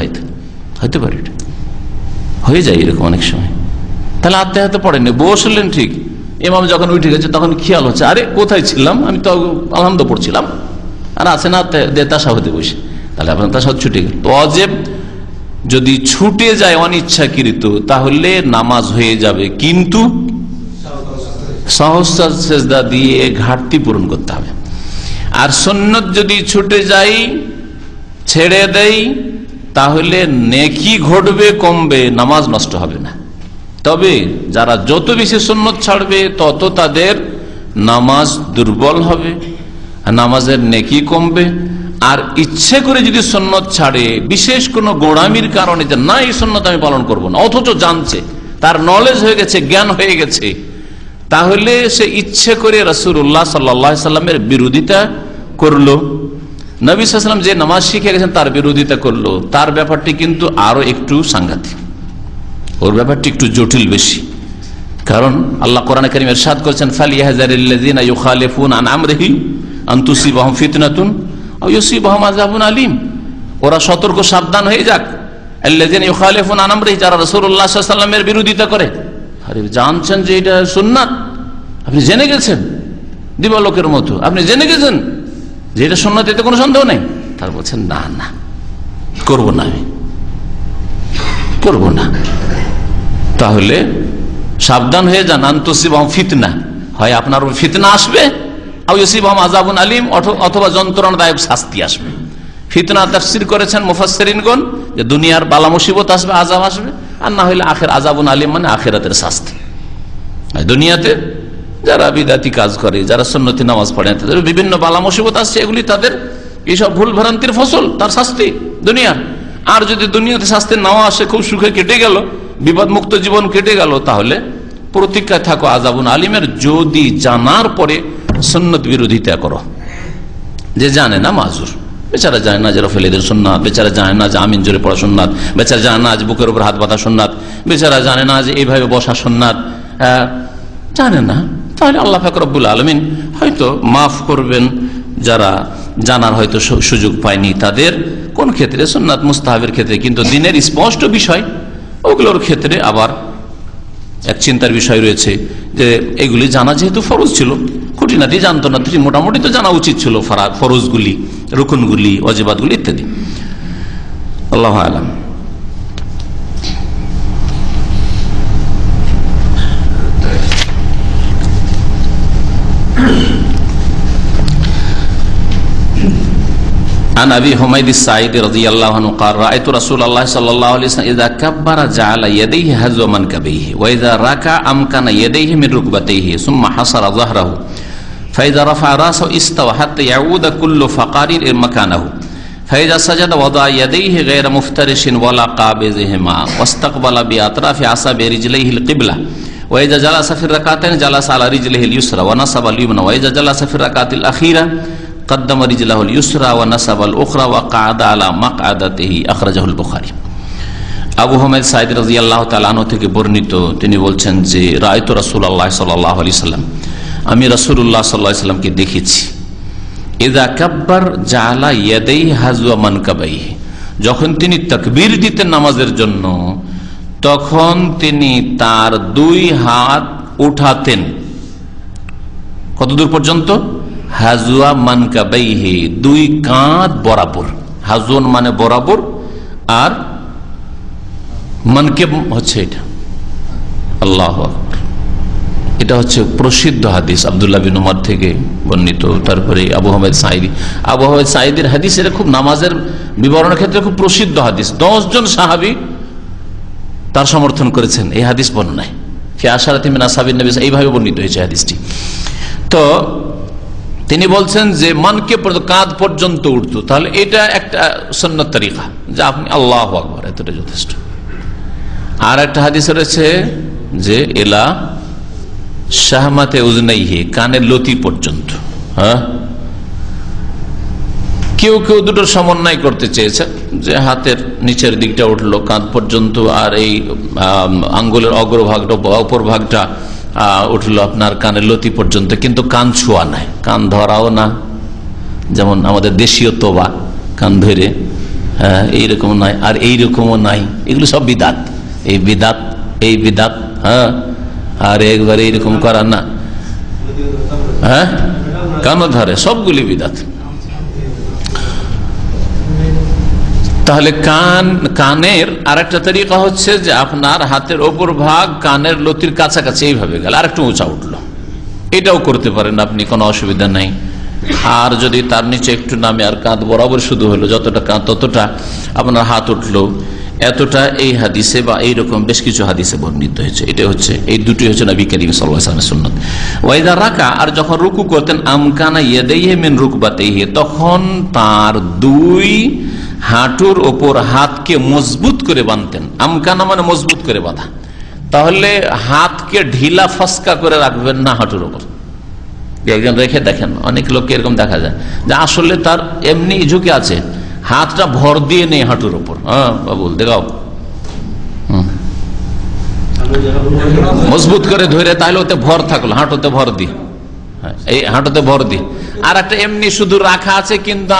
হতে পারে, হয়ে যায় এরকম অনেক সময়। তাহলে আত্মায়াত পড়েনি, বসলেন ঠিক, ইমাম যখন উঠে গেছে তখন খেয়াল হচ্ছে আরে কোথায় ছিলাম, আমি তো আলহামদুলিল্লাহ পড়ছিলাম, আর আছে না তাশাহুদে বসে, তাহলে আপনার তাশাহুদ ছুটে গেল। তো ওয়াজিব যদি ছুটে যায় অনিচ্ছাকৃত তাহলে নামাজ হয়ে যাবে, কিন্তু সহস্র সেজদা দিয়ে ঘাটতি পূরণ করতে হবে। আর সুন্নত যদি ছুটে যায়, ছেড়ে দেয়, তাহলে নেকি ঘটবে, কমবে, নামাজ নষ্ট হবে না। তবে যারা যত বেশি সুন্নত ছাড়বে তত তাদের নামাজ দুর্বল হবে, নামাজের নেকি কমবে। আর ইচ্ছে করে যদি সুন্নত ছাড়ে বিশেষ কোন গোড়ামির কারণে, যে না এই সুন্নত আমি পালন করব না, অথচ জানছে, তার নলেজ হয়ে গেছে, জ্ঞান হয়ে গেছে, তাহলে সে ইচ্ছে করে রাসূলুল্লাহ সাল্লাল্লাহু আলাইহি সাল্লামের বিরোধিতা করলো, নবী সাল্লাল্লাহু আলাইহি ওয়াসাল্লাম যে নামাজ শিখে গেছেন তার বিরোধিতা করলো, তার ব্যাপারটি কিন্তু আরো একটু সাংঘাতিক, ওর ব্যাপারটি একটু জটিল বেশি। কারণ আল্লাহ কোরআনে কারীমে ইরশাদ করেছেন ফালিয়াহযারিল্লাযীনা ইউখালিফুনা আন আমরিহি আন তুসিবাহুম ফিতনাতুন আও ইউসিবাহুম আযাবুন আলীম। ওরা সতর্ক সাবধান হয়ে যাক, আল্লাযীনা ইউখালিফুনা আন আমরিহি, যারা রাসূলুল্লাহ সাল্লাল্লাহু আলাইহি ওয়াসাল্লামের বিরোধিতা করে। আরে জানছেন যে এটা সুন্নাত, আপনি জেনে গেছেন দিবালোকের মতো, আপনি জেনে গেছেন যে এটা সুন্নাত, এতে কোনো সন্দেহ নেই, তার বলছেন না না করব না, আমি করব না। তাহলে সাবধান হয়ে যান, আনতুসিবাহুম ফিতনা, হয় আপনার ফিতনা আসবে, আও ইউসিবাহুম আযাবুন আলীম, অথবা যন্ত্রণাদায়ক শাস্তি আসবে। ফিতনা তাফসীর করেছেন মুফাসসিরিনগণ যে দুনিয়ার বালা মুসিবত আসবে, আযাব আসবে, আর না হলে আখির আযাবুন আলীম মানে আখিরাতের শাস্তি। দুনিয়াতে যারা বিদাতি কাজ করে, যারা সুন্নতি নামাজ পড়ে, তাদের বিভিন্ন বালা মুসিবত আসছে, এগুলি তাদের এইসব ভুল ভ্রান্তির ফসল, তার শাস্তি দুনিয়ার। আর যদি দুনিয়াতে শাস্তি নাও আসে, খুব সুখে কেটে গেল, বিপদ মুক্ত জীবন কেটে গেল, তাহলে প্রতীক্ষায় থাকো আযাবুন আলীমের। যদি জানার পরে সুন্নত বিরোধিতা করো, যে জানে না মাজুর, বেচারা জানে না যে রফেল ঈদের সুন্নাত, বেচারা জানে না যে আমিন জোরে পড়া সুন্নাত, বেচারা জানে না যে বুকের উপর হাত বাঁধা সুন্নাত, বেচারা জানে না যে এইভাবে বসা সুন্নাত, জানে না, তাহলে আল্লাহ পাক রব্বুল আলামিন হয়তো মাফ করবেন। যারা জানার হয়তো সুযোগ পায়নি তাদের কোন ক্ষেত্রে সুন্নাত মুস্তাহাবের ক্ষেত্রে, কিন্তু দিনের স্পষ্ট বিষয় ওগুলোর ক্ষেত্রে আবার এক চিন্তার বিষয় রয়েছে যে এগুলি জানা যেহেতু ফরজ ছিল, খুঁটিনাটি জানতো না, মোটামুটি তো জানা উচিত ছিল ফরজগুলি, রুকুনগুলি, ওয়াজিবাতগুলি ইত্যাদি। আল্লাহু আ'লাম। عن ابي حميد الساعدي رضي الله عنه قال رايت رسول الله صلى الله عليه وسلم اذا كبر جعل يديه هزو منكبيه واذا ركع امكن يديه من ركبتيه ثم حصر ظهره ফাইদা রাফা রাসাহু ইস্তাওয়া হাত্তা ইয়াউদা কুল্লু ফাকারিন মাকানাহু ফাইদা সাজাদা ওয়াদা ইয়াদাইহি গায়রা মুফতারিশিন ওয়ালা কাবিযিহিমা ওয়াস্তাকবালা বিআতরাফি আসাবি রিজলাইহিল কিবলা ওয়া ইযা জালাসা ফি রাকাতাইন জালাসা আলা রিজলিহিল ইউসরা ওয়া নাসাবা আল ইয়মনা ওয়া ইযা জালাসা ফি রাকাতিল আখিরা কদ্দামা রিজলাহুল ইউসরা ওয়া নাসাবা আল উখরা ওয়া কাআদা আলা মাকআদাতিহি আখরাজাহুল বুখারী। আবু হুমায়দ সাঈদী রাদিয়াল্লাহু তাআলা আনহু থেকে বর্ণিত, তিনি বলছেন যে রাআইতু রাসূলুল্লাহ সাল্লাল্লাহু আলাইহি সাল্লাম, আমি রাসূলুল্লাহ সাল্লাল্লাহু আলাইহি সাল্লামকে দেখেছি, ইযা কাব্বার জাআলা ইয়াদাইহি হাযওয়া মানকাবাইহি, যখন তিনি তাকবীর দিতেন নামাজের জন্য তখন তিনি তার দুই হাত উঠাতেন কতদূর পর্যন্ত? হাযওয়া মানকাবাইহি, দুই কাঁধ বরাবর। হাযওয়ান মানে বরাবর, আর মানকেব হচ্ছে এটা। আল্লাহু আকবার। এটা হচ্ছে প্রসিদ্ধ হাদিস, আব্দুল্লাহ বিন উমর থেকে বর্ণিত। তারপরে আবু হুমায়দ সাঈদী, আবু হুমায়দ সাঈদীর হাদিস, এটা খুব নামাজের বিবরণের ক্ষেত্রে খুব প্রসিদ্ধ হাদিস। 10 জন সাহাবী তার সমর্থন করেছেন এই হাদিস বর্ণনায়। ফি আশারাতি মিন আসহাবিন নবী, এইভাবে বর্ণিত হয়েছে হাদিসটি। তো তিনি বলছেন যে মানকে কাঁধ পর্যন্ত উঠতো, তাহলে এটা একটা সুন্নাত তরিকা, যে আপনি আল্লাহু আকবার, এতটা যথেষ্ট। আর একটা হাদিস রয়েছে যে এলা শাহমাতে উজনাইহি, কানের লতি পর্যন্ত। হ্যাঁ, কেউ কেউ দুটোর সমন্বয় করতে চেয়েছে, যে হাতের নিচের দিকটা উঠলো কাঁধ পর্যন্ত, আর এই আঙ্গুলের অগ্রভাগটা অপর ভাগটা উঠলো আপনার কানের লতি পর্যন্ত, কিন্তু কান ছোঁয়া নাই, কান ধরাও না, যেমন আমাদের দেশীয় তোবা কান ধরে, হ্যাঁ এইরকম নাই, আর এইরকমও নাই। এগুলো সব বিদাত, এই বিদাত। হ্যাঁ, আর একবার এইরকম করা না, হ্যাঁ কানও ধরে, সবগুলি বিদাত। তাহলে কানের আর একটা তরিকা হচ্ছে যে আপনার হাতের ওপর ভাগ কানের লতির কাছাকাছি এইভাবে গেল, আর একটু উঁচা উঠলো, এটাও করতে পারেন আপনি, কোনো অসুবিধা নাই। আর যদি তার নিচে একটু নামে আর কাঁধ বরাবর শুধু হলো, যতটা কাঁধ ততটা আপনার হাত উঠলো, এতটা এই হাদিসে বা এইরকম বেশ কিছু হাদিসে বর্ণিত হয়েছে। এটা হচ্ছে, এই দুটি হচ্ছে নবী করিম সাল্লাল্লাহু আলাইহি ওয়াসাল্লামের সুন্নাত। ওয়াইদা রাকা, আর যখন রুকু করতেন, আমকানা ইয়াদাইহি মিন রুকবাতাইহি, তখন তার দুই হাঁটুর ওপর হাতকে মজবুত করে বাঁধতেন। আমকানা মানে মজবুত করে বাঁধা, তাহলে হাতকে ঢিলা ফসকা করে রাখবেন না হাঁটুর ওপর। একজন রেখে দেখেন, অনেক লোককে এরকম দেখা যায় যে আসলে তার এমনি ঝুঁকে আছে, হাতটা ভর দিয়ে নেই হাঁটুর ওপর। হ্যাঁ বাবুল দেখাও, মজবুত করে ধরে, তাহলে ওতে ভর থাকলো, হাঁটুতে ভর দি, এই হাঁটুতে ভর দি। আর একটা এমনি শুধু রাখা আছে, কিন্তু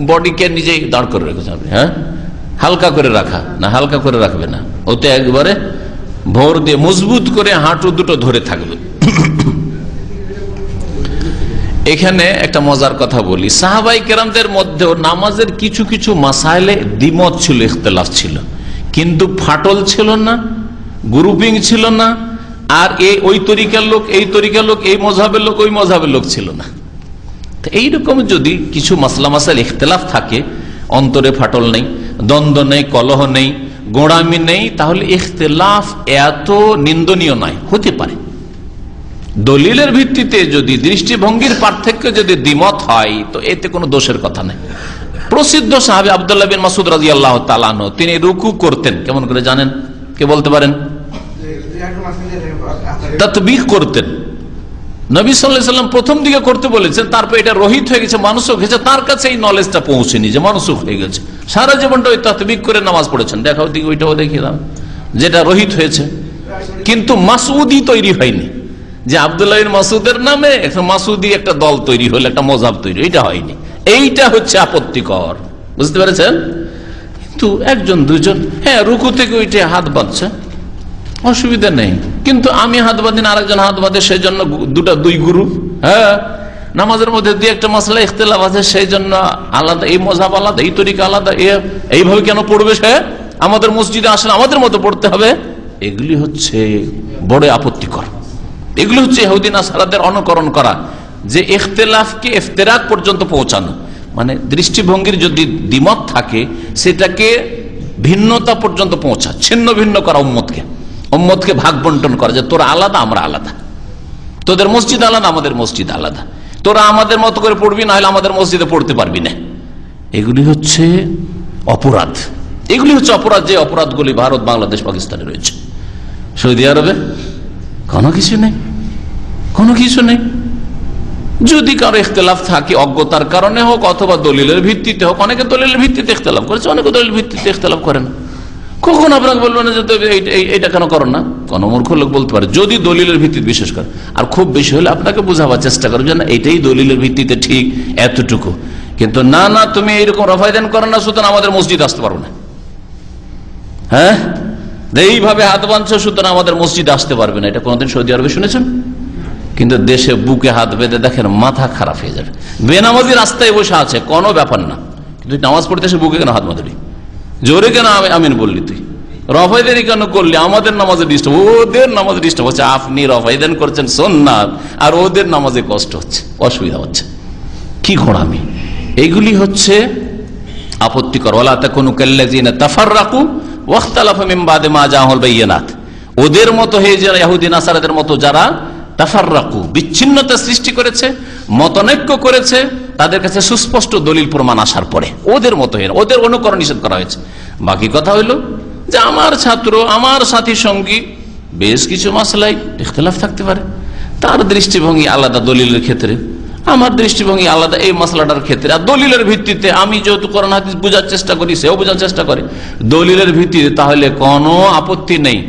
বডিকে নিজেই দাঁড় করে রেখেছে আপনি। হ্যাঁ, হালকা করে রাখা না, হালকা করে রাখবে না, ওতে একবারে ভর দিয়ে মজবুত করে হাঁটু দুটো ধরে থাকবে। এখানে একটা মজার কথা বলি, সাহাবাই কেরামদের মধ্যেও নামাজের কিছু কিছু মাসাইলে দ্বিমত ছিল, ইখতিলাফ ছিল, কিন্তু ফাটল ছিল না, গ্রুপিং ছিল না, আর ওই তরিকার লোক এই তরিকার লোক, এই মযহাবের লোক ওই মযহাবের লোক ছিল না। এইরকম যদি কিছু মাসলা মাসাইল ইখতিলাফ থাকে, অন্তরে ফাটল নেই, দ্বন্দ্ব নেই, কলহ নেই, গোঁড়ামি নেই, তাহলে ইখতিলাফ এত নিন্দনীয় নয়, হতে পারে। দলিলের ভিত্তিতে যদি দৃষ্টিভঙ্গির পার্থক্য যদি দ্বিমত হয়, তো এতে কোনো দোষের কথা নেই। প্রসিদ্ধ সাহাবী আব্দুল্লাহ বিন মাসউদ রাদিয়াল্লাহু তাআলা আনহু, তিনি রুকু করতেন কেমন করে জানেন? কে বলতে পারেন? তাতবিক করতেন। নবী সাল্লাল্লাহু আলাইহি ওয়াসাল্লাম প্রথম দিকে করতে বলেছেন, তারপর এটা রহিত হয়ে গেছে, মানুষও হয়েছে, তার কাছে এই নলেজটা পৌঁছেনি যে মানুষও হয়ে গেছে, সারা জীবনটা ওই তাতবিক করে নামাজ পড়েছেন। দেখাও দিকে, ওইটাও দেখিয়ে দাও, যেটা রহিত হয়েছে, কিন্তু মাসউদি তৈরি হয়নি, যে আব্দুল্লাহ বিন মাসউদের নামে একটা মাসউদি একটা দল তৈরি হলো, একটা মযহাব তৈরি, এটা হয়নি। এইটা হচ্ছে আপত্তিকর, বুঝতে পেরেছেন? কিন্তু একজন দুজন, হ্যাঁ রুকু থেকে ওইটা হাত বাঁধছে, অসুবিধা নেই, কিন্তু আমি হাত বাঁধি না, আরেকজন হাত বাঁধে, সেই জন্য দুই গুরু। হ্যাঁ, নামাজের মধ্যে দুই একটা মাসলা ইখতিলাফ আছে, সেই জন্য আলাদা, এই মযহাব আলাদা, এই তরিকা আলাদা, এইভাবে কেন পড়বে সে? আমাদের মসজিদে আসলে আমাদের মতো পড়তে হবে। এগুলি হচ্ছে বড় আপত্তিকর। এগুলো হচ্ছে ইহুদি নাসারাদের অনুকরণ করা, যে ইখতিলাফকে ইফতিরাক পর্যন্ত পৌঁছানো, মানে দৃষ্টিভঙ্গির যদি দ্বিমত থাকে সেটাকে ভিন্নতা পর্যন্ত পৌঁছা, ছিন্ন ভিন্ন করা, উম্মতকে ভাগ বন্টন করা, যে তোরা আলাদা আমরা আলাদা। তোদের মসজিদ আলাদা, আমাদের মসজিদ আলাদা, তোরা আমাদের মতো করে পড়বি, না হলে আমাদের মসজিদে পড়তে পারবি না। এগুলি হচ্ছে অপরাধ, এগুলি হচ্ছে অপরাধ, যে অপরাধগুলি ভারত, বাংলাদেশ, পাকিস্তানে রয়েছে। সৌদি আরবে কোনো কিছু নেই, কোনো কিছু নেই। যদি কারো ইখতিলাফ থাকে অজ্ঞতার কারণে হোক অথবা দলিলের ভিত্তিতে হোক, অনেকে দলিলের ভিত্তিতে ইখতিলাফ করেছে, অনেকে দলিলের ভিত্তিতে ইখতিলাফ করেন। কখন আপনাকে বলবেন যে এটা কেন করেন না? কোন মূর্খ লোক বলতে পারে, যদি দলিলের ভিত্তিতে, বিশেষ করে। আর খুব বেশি হলে আপনাকে বোঝাবার চেষ্টা করবেন যে না, এটাই দলিলের ভিত্তিতে ঠিক, এতটুকু। কিন্তু না না, তুমি এইরকম রফায়দান করো না, সুতরাং আমাদের মসজিদ আসতে পারবো না। হ্যাঁ, এইভাবে হাত বাঁধছো, সুতরাং আমাদের মসজিদ আসতে পারবে না। এটা কোনদিন সৌদি আরবে শুনেছেন? কিন্তু দেশে বুকে হাত বেঁধে দেখেন, মাথা খারাপ হয়ে যাবে। বেনামাজি রাস্তায় বসে আছে, কোনো ব্যাপার না, কিন্তু নামাজ পড়তে এসে বুকে কেন হাত বাঁধলি? জোরে কেন আমিন বললি? তুই রফায়দানি কেন করলি? আমাদের নামাজে ডিস্টার্ব, ওদের নামাজে ডিস্টার্ব হচ্ছে। আপনি রফায়দান করছেন সুন্নাত, আর ওদের নামাজে কষ্ট হচ্ছে, অসুবিধা হচ্ছে। কি গোঁড়ামি! এইগুলি হচ্ছে আপত্তিকর। ওয়ালা তাকুনু কাল্লাযিনা তাফাররাকু ওয়াখতালাফু মিন বাদি মা জাআহুল বায়িনাত। ওদের মতো হয়ে যারা ইহুদি নাসারাদের মতো, যারা তাফাররাকু, বিচ্ছিন্নতা সৃষ্টি করেছে, মতানৈক্য করেছে, তাদের কাছে সুস্পষ্ট দলিল প্রমাণ আসার পরে ওদের মতো হয়ে, ওদের অনুকরণ নিষেধ করা হয়েছে। বাকি কথা হইল যে আমার ছাত্র, আমার সাথী সঙ্গী বেশ কিছু মাসলায় ইখতিলাফ থাকতে পারে, তার দৃষ্টিভঙ্গি আলাদা দলিলের ক্ষেত্রে, আমার দৃষ্টিভঙ্গি আলাদা এই মশলাটার ক্ষেত্রে। আর দলিলের ভিত্তিতে আমি যেহেতু কোরআন হাদিস বোঝার চেষ্টা করি, সেও বোঝার চেষ্টা করে দলিলের ভিত্তিতে, তাহলে কোনো আপত্তি নেই।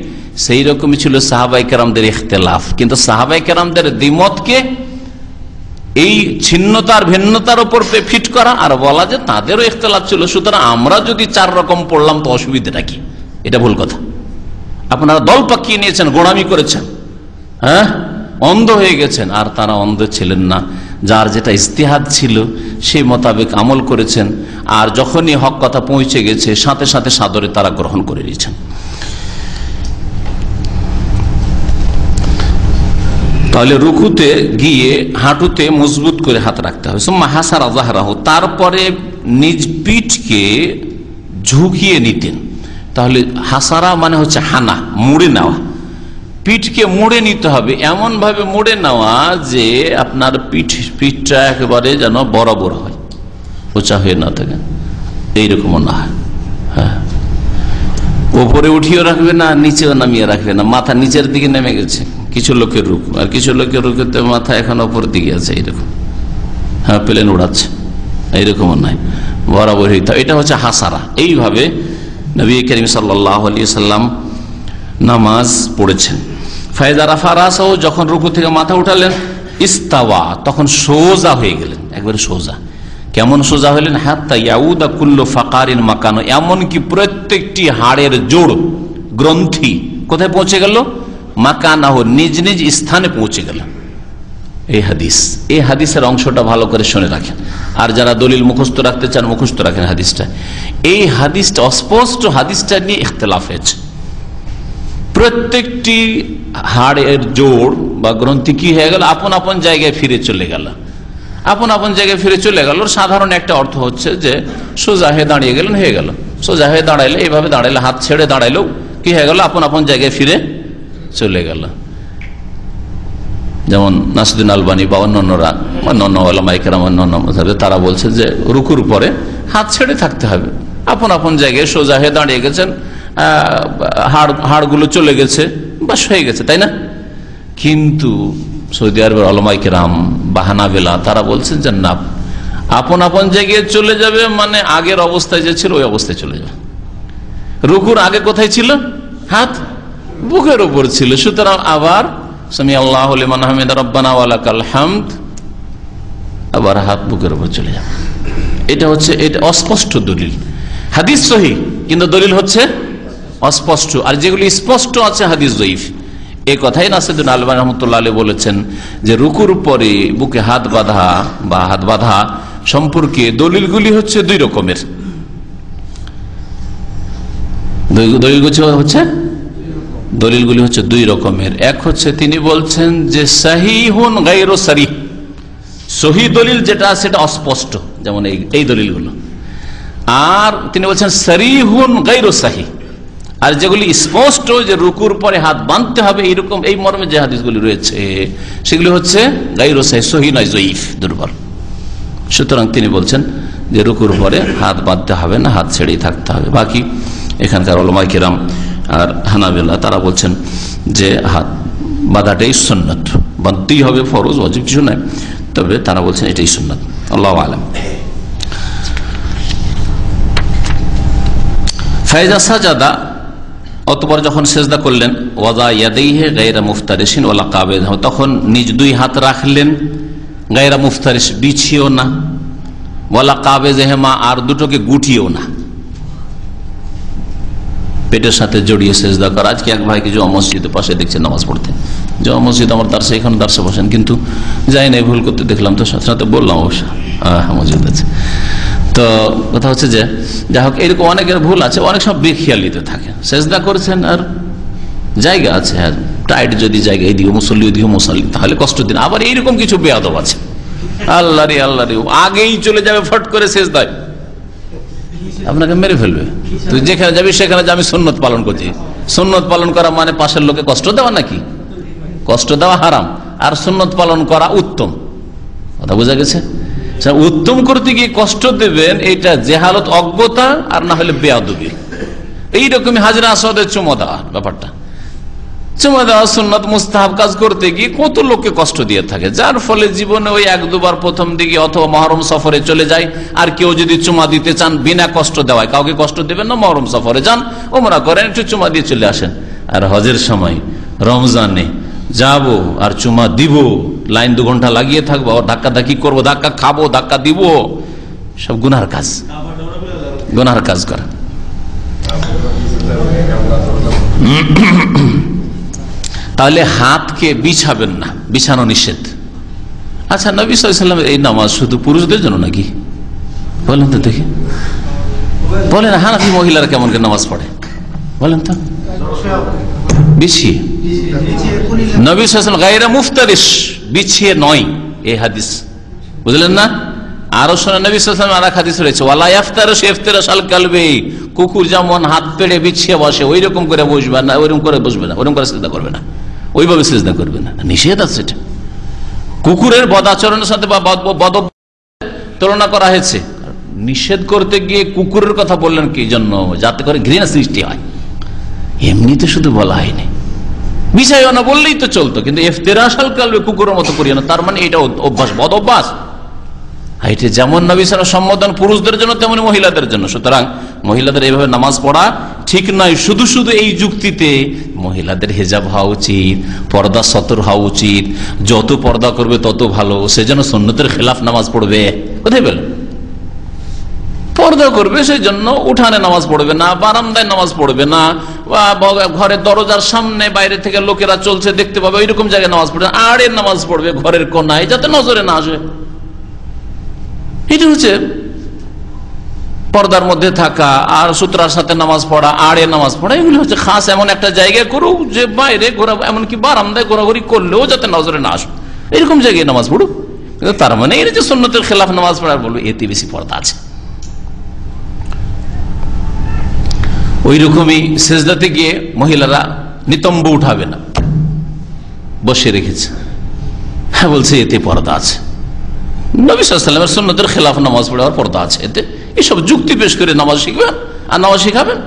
সেই রকমই ছিল সাহাবায়ে কেরামদের ইখতিলাফ। কিন্তু সাহাবায়ে কেরামদের দ্বিমতকে এই ছিন্নতার ভিন্নতার উপর ফিট করা আর বলা যে তাদেরও ইখতিলাফ ছিল, সুতরাং আমরা যদি 4 রকম পড়লাম তো অসুবিধাটা কি? এটা ভুল কথা। আপনারা দল পাকিয়ে নিয়েছেন, গোড়ামি করেছেন, হ্যাঁ, অন্ধ হয়ে গেছেন। আর তারা অন্ধ ছিলেন না, যার যেটা ইজতিহাদ ছিল সেই মোতাবেক আমল করেছেন। আর যখনই হক কথা পৌঁছে গেছে, সাথে সাথে সাদরে তারা গ্রহণ করে নিয়েছেন। তাহলে রুকুতে গিয়ে হাঁটুতে মজবুত করে হাত রাখতে হবে। সুম্মা হাসারা যাহরাহু, তারপরে নিজ পিঠকে ঝুঁকিয়ে নিতেন। তাহলে হাসারা মানে হচ্ছে হানা, মুড়ে নেওয়া। পিঠকে মুড়ে নিতে হবে, এমন ভাবে মুড়ে নেওয়া যে আপনার পিঠটা একেবারে যেন বরাবর হয়, উঁচা হয়ে না থাকে, এইরকমও না হয়। হ্যাঁ, উপরে উঠিয়েও রাখবে না, নিচেও নামিয়ে রাখবে না, মাথা নিচের দিকে নেমে গেছে কিছু লোকের রুকু, আর কিছু লোকের রুকুতে মাথা এখন উপর দিকে আছে, এইরকম। হ্যাঁ, প্লেন উড়াচ্ছে, এইরকমও নাই, বরাবর হইতে। এটা হচ্ছে হাসারা। এইভাবে নবী করিম সাল্লাল্লাহু আলাইহি সাল্লাম নামাজ পড়েছেন। ফায়দা রাফা রাসাহু, যখন রুকু থেকে মাথা উঠালেন, ইস্তাওয়া, তখন সোজা হয়ে গেলেন, একবারে সোজা। কেমন সোজা হলেন? হাত্তা ইয়াউদা কুল্লু ফাকারিন মাকানো, এমনকি প্রত্যেকটি হাড়ের জোড়, গ্রন্থি কোথায় পৌঁছে গেল? মাকানাহু, নিজ নিজ স্থানে পৌঁছে গেল। এই হাদিসের অংশটা ভালো করে শুনে রাখেন। আর যারা দলিল মুখস্থ রাখতে চান, মুখস্থ রাখেন হাদিসটা। এই হাদিসটা অস্পষ্ট, হাদিসটা নিয়ে ইখতিলাফ হয়েছে। প্রত্যেকটি হাড়ের জোড় বা গ্রন্থি কি হয়ে গেল? আপন আপন জায়গায় ফিরে চলে গেল। আপন আপন জায়গায় ফিরে চলে গেল সাধারণ একটা অর্থ হচ্ছে যে সোজা হয়ে দাঁড়িয়ে গেলেন, হয়ে গেল। সোজা হয়ে দাঁড়াইলে, এইভাবে দাঁড়াইলে, হাত ছেড়ে দাঁড়াইলেও কি হয়ে গেল? আপন আপন জায়গায় ফিরে চলে গেল। যেমন নাসিরুদ্দিন আলবানী বা অন্যান্যরা, অন্যান্য ওলামায়ে কেরাম, অন্যান্য মাযহাবে তারা বলছে যে রুকুর পরে হাত ছেড়ে থাকতে হবে। আপন আপন জায়গায় সোজা হয়ে দাঁড়িয়ে গেছেন, হাড়গুলো চলে গেছে, বাস হয়ে গেছে, তাই না? কিন্তু সৌদি আরবের ওলামায়ে কেরাম বা হানাবেলা তারা বলছেন যে না, আপন আপন জায়গায় চলে যাবে মানে আগের অবস্থায় যে ছিল ওই অবস্থায় চলে যাবে। রুকুর আগে কোথায় ছিল? হাত বুকের উপর ছিল। সুতরাং আবার সামি আল্লাহু লিমান হামিদা রব্বানা ওয়া লাকাল হামদ, আবার হাত বুকের উপর চলে যাবে। এটা হচ্ছে, এটা অস্পষ্ট দলিল। হাদিস সহিহ, কিন্তু দলিল হচ্ছে অস্পষ্ট। আর যেগুলি স্পষ্ট আছে হাদিস যঈফ। এই কথাই নাসিরুদ্দিন আলবানী রাহমাতুল্লাহ আলাইহি বলেছেন যে রুকুর পরে বুকে হাত বাঁধা বা হাত বাঁধা সম্পর্কে দলিলগুলি হচ্ছে 2 রকমের। দলিলগুলি হচ্ছে 2 রকমের। এক হচ্ছে, তিনি বলছেন যে সহিহুন গায়রু সরিহ, সহিহ দলিল যেটা সেটা অস্পষ্ট, যেমন এই দলিলগুলো। আর তিনি বলছেন সরিহুন গায়রু সহিহ, আর যেগুলি স্পষ্ট যে রুকুর পরে হাত বাঁধতে হবে এইরকম এই মর্মে যে হাদিসগুলি রয়েছে সেগুলি হচ্ছে গায়রু সহিহ, সহিহ নয়, যঈফ, দুর্বল। সুতরাং তিনি বলছেন যে রুকুর পরে হাত বাঁধতে হবে না, হাত ছেড়েই থাকতে হবে। বাকি এখানকার উলামায়ে কেরাম আর হানাবিলা তারা বলছেন যে হাত বাঁধাটাই সুন্নাত, বাঁধতেই হবে, ফরজ ওয়াজিব কিছু নাই, তবে তারা বলছেন এটাই সুন্নাত। আল্লাহু আ'লাম। ফাইজা সাজাদা, অতঃপর যখন সেজদা করলেন, ওয়াদা ইয়াদাইহি গায়রা মুফতারিশিন ওয়ালা কাবিদ, তখন নিজ দুই হাত রাখলেন, গায়রা মুফতারিশ বিছিয়েও না, ওয়ালা কাবিজহিমা আর দুটোকে গুটিয়েও না, পেটের সাথে জড়িয়ে সেজদা করা। আজকে এক ভাইকে জমা মসজিদের পাশে দেখছে নামাজ পড়তে, জমা মসজিদ আমার দার্সে, এখানে দার্সে বসেন, কিন্তু যাই না, ভুল করতে দেখলাম তো সাথে সাথে বললাম অবশ্য মসজিদ আছে। তো কথা হচ্ছে যে যাই হোক, এরকম অনেকের ভুল আছে, অনেক সব বেখিয়ালিতে থাকে, সেজদা করছেন আর জায়গা আছে, হ্যাঁ টাইট যদি জায়গা, এদিকে মুসল্লি ওদিকে মুসল্লি, তাহলে কষ্ট দিন। আবার এইরকম কিছু বেয়াদব আছে, আল্লাহ রে আল্লাহ রে, আগেই চলে যাবে ফট করে সেজদায়, আপনাকে মেরে ফেলবে। তুই যেখানে যাবি সেখানে যে আমি সুন্নত পালন করছি, সুন্নত পালন করা মানে পাশের লোকে কষ্ট দেওয়া নাকি? কষ্ট দেওয়া হারাম, আর সুন্নত পালন করা উত্তম। কথা বোঝা গেছে? উত্তম করতে গিয়ে কষ্ট দেবেন, এটা জেহালত, অজ্ঞতা, আর না হলে বেয়াদবি। এইরকমই হাজরা আসওয়াদের চুমা দেওয়া ব্যাপারটা, চুমা দেওয়া সুন্নত মুস্তাহাব কাজ করতে গিয়ে কত লোককে কষ্ট দিয়ে থাকে, যার ফলে জীবনে ওই এক দুবার প্রথম দিকে অথবা মহরম সফরে চলে যায়। আর কেউ যদি চুমা দিতে চান বিনা কষ্ট দেওয়ায়, কাউকে কষ্ট দেবেন না, মহরম সফরে যান, ওমরা করেন, একটু চুমা দিয়ে চলে আসেন। আর হজের সময় রমজানে যাব আর চুমা দিব, লাইন 2 ঘন্টা লাগিয়ে থাকবো, ধাক্কা ধাক্কি করবো, ধাক্কা খাবো, ধাক্কা দিব, সব গুনার কাজ, গুনার কাজ করা। তাহলে হাতকে বিছাবেন না, বিছানো নিষেধ। আচ্ছা, নবী সাল্লাল্লাহু আলাইহি ওয়াসাল্লাম এই নামাজ শুধু পুরুষদের জন্য নাকি? বলেন তো দেখি, বলেন হানাফি মহিলারা কেমন করে নামাজ পড়ে বলেন তো? বিছিয়ে। নবী সাল্লাল্লাহু আলাইহি ওয়াসাল্লাম গায়রা মুফতারিশ, বিছিয়ে নয়, এই হাদিস বুঝলেন না? আরো শোনা, নবী সাল্লাল্লাহু আলাইহি ওয়াসাল্লাম আরেক হাদিস রয়েছে, ওয়ালা ইফতারিশ ইফতিরাশাল কালবি, কুকুর যেমন হাত পেড়ে বিছিয়ে বসে ওই রকম করে বসবে না, ওইরকম করে বসবে না, ওইরকম করে সিজদা করবে না, ওইভাবে সিজদা করবে না, নিষেধ আছে এটা। কুকুরের বদ আচরণের সাথে বা বদ তুলনা করা হয়েছে, নিষেধ করতে গিয়ে কুকুরের কথা বললেন কি জন্য? যাতে করে ঘৃণা সৃষ্টি হয়, এমনিতে শুধু বলা হয়নি। বিছাইও না বললেই তো চলতো, কিন্তু ইফতিরাশাল কালবি, কুকুরের মতো করিও না, তার মানে এটা অভ্যাস, বদ অভ্যাস। এটা যেমন নবী সাল্লাল্লাহু আলাইহি ওয়াসাল্লাম সম্বোধন পুরুষদের জন্য, তেমনি মহিলাদের জন্য। সুতরাং মহিলাদের এইভাবে নামাজ পড়া ঠিক নয়। শুধু শুধু এই যুক্তিতে মহিলাদের হিজাব হওয়া উচিত, পর্দা সতর হওয়া উচিত, যত পর্দা করবে তত ভালো, সেজন্য সুন্নতের খেলাফ নামাজ পড়বে, কোথায় বল? পর্দা করবে সেই জন্য উঠানে নামাজ পড়বে না, বারান্দায় নামাজ পড়বে না, ঘরের দরজার সামনে বাইরে থেকে লোকেরা চলছে দেখতে পাবে ওইরকম জায়গায় নামাজ পড়বে, আড়ের নামাজ পড়বে ঘরের কোনায়, যাতে নজরে না আসে। এটা হচ্ছে পর্দার মধ্যে থাকা, আর সুতরার সাথে নামাজ পড়া, আড়ে নামাজ পড়া, এগুলো হচ্ছে খাস এমন একটা জায়গায় করুক যে বাইরে ঘোরা, এমনকি বারান্দায় ঘোরাঘুরি করলেও যাতে নজরে না আসে, এরকম জায়গায় নামাজ পড়ুক। কিন্তু তার মানে এর যে সুন্নতের খেলাফ নামাজ পড়ার বলবো, এতে বেশি পর্দা আছে। ওই রকমই সেজদাতে গিয়ে মহিলারা নিতম্ব উঠাবে না, বসে রেখেছে, হ্যাঁ বলছে এতে পর্দা আছে। নবী সাল্লাল্লাহু আলাইহি ওয়াসাল্লামের সুন্নতের খেলাফ নামাজ পড়ে আর পর্দা আছে, এতে এসব যুক্তি পেশ করে নামাজ শিখবেন আর নামাজ শিখাবেন।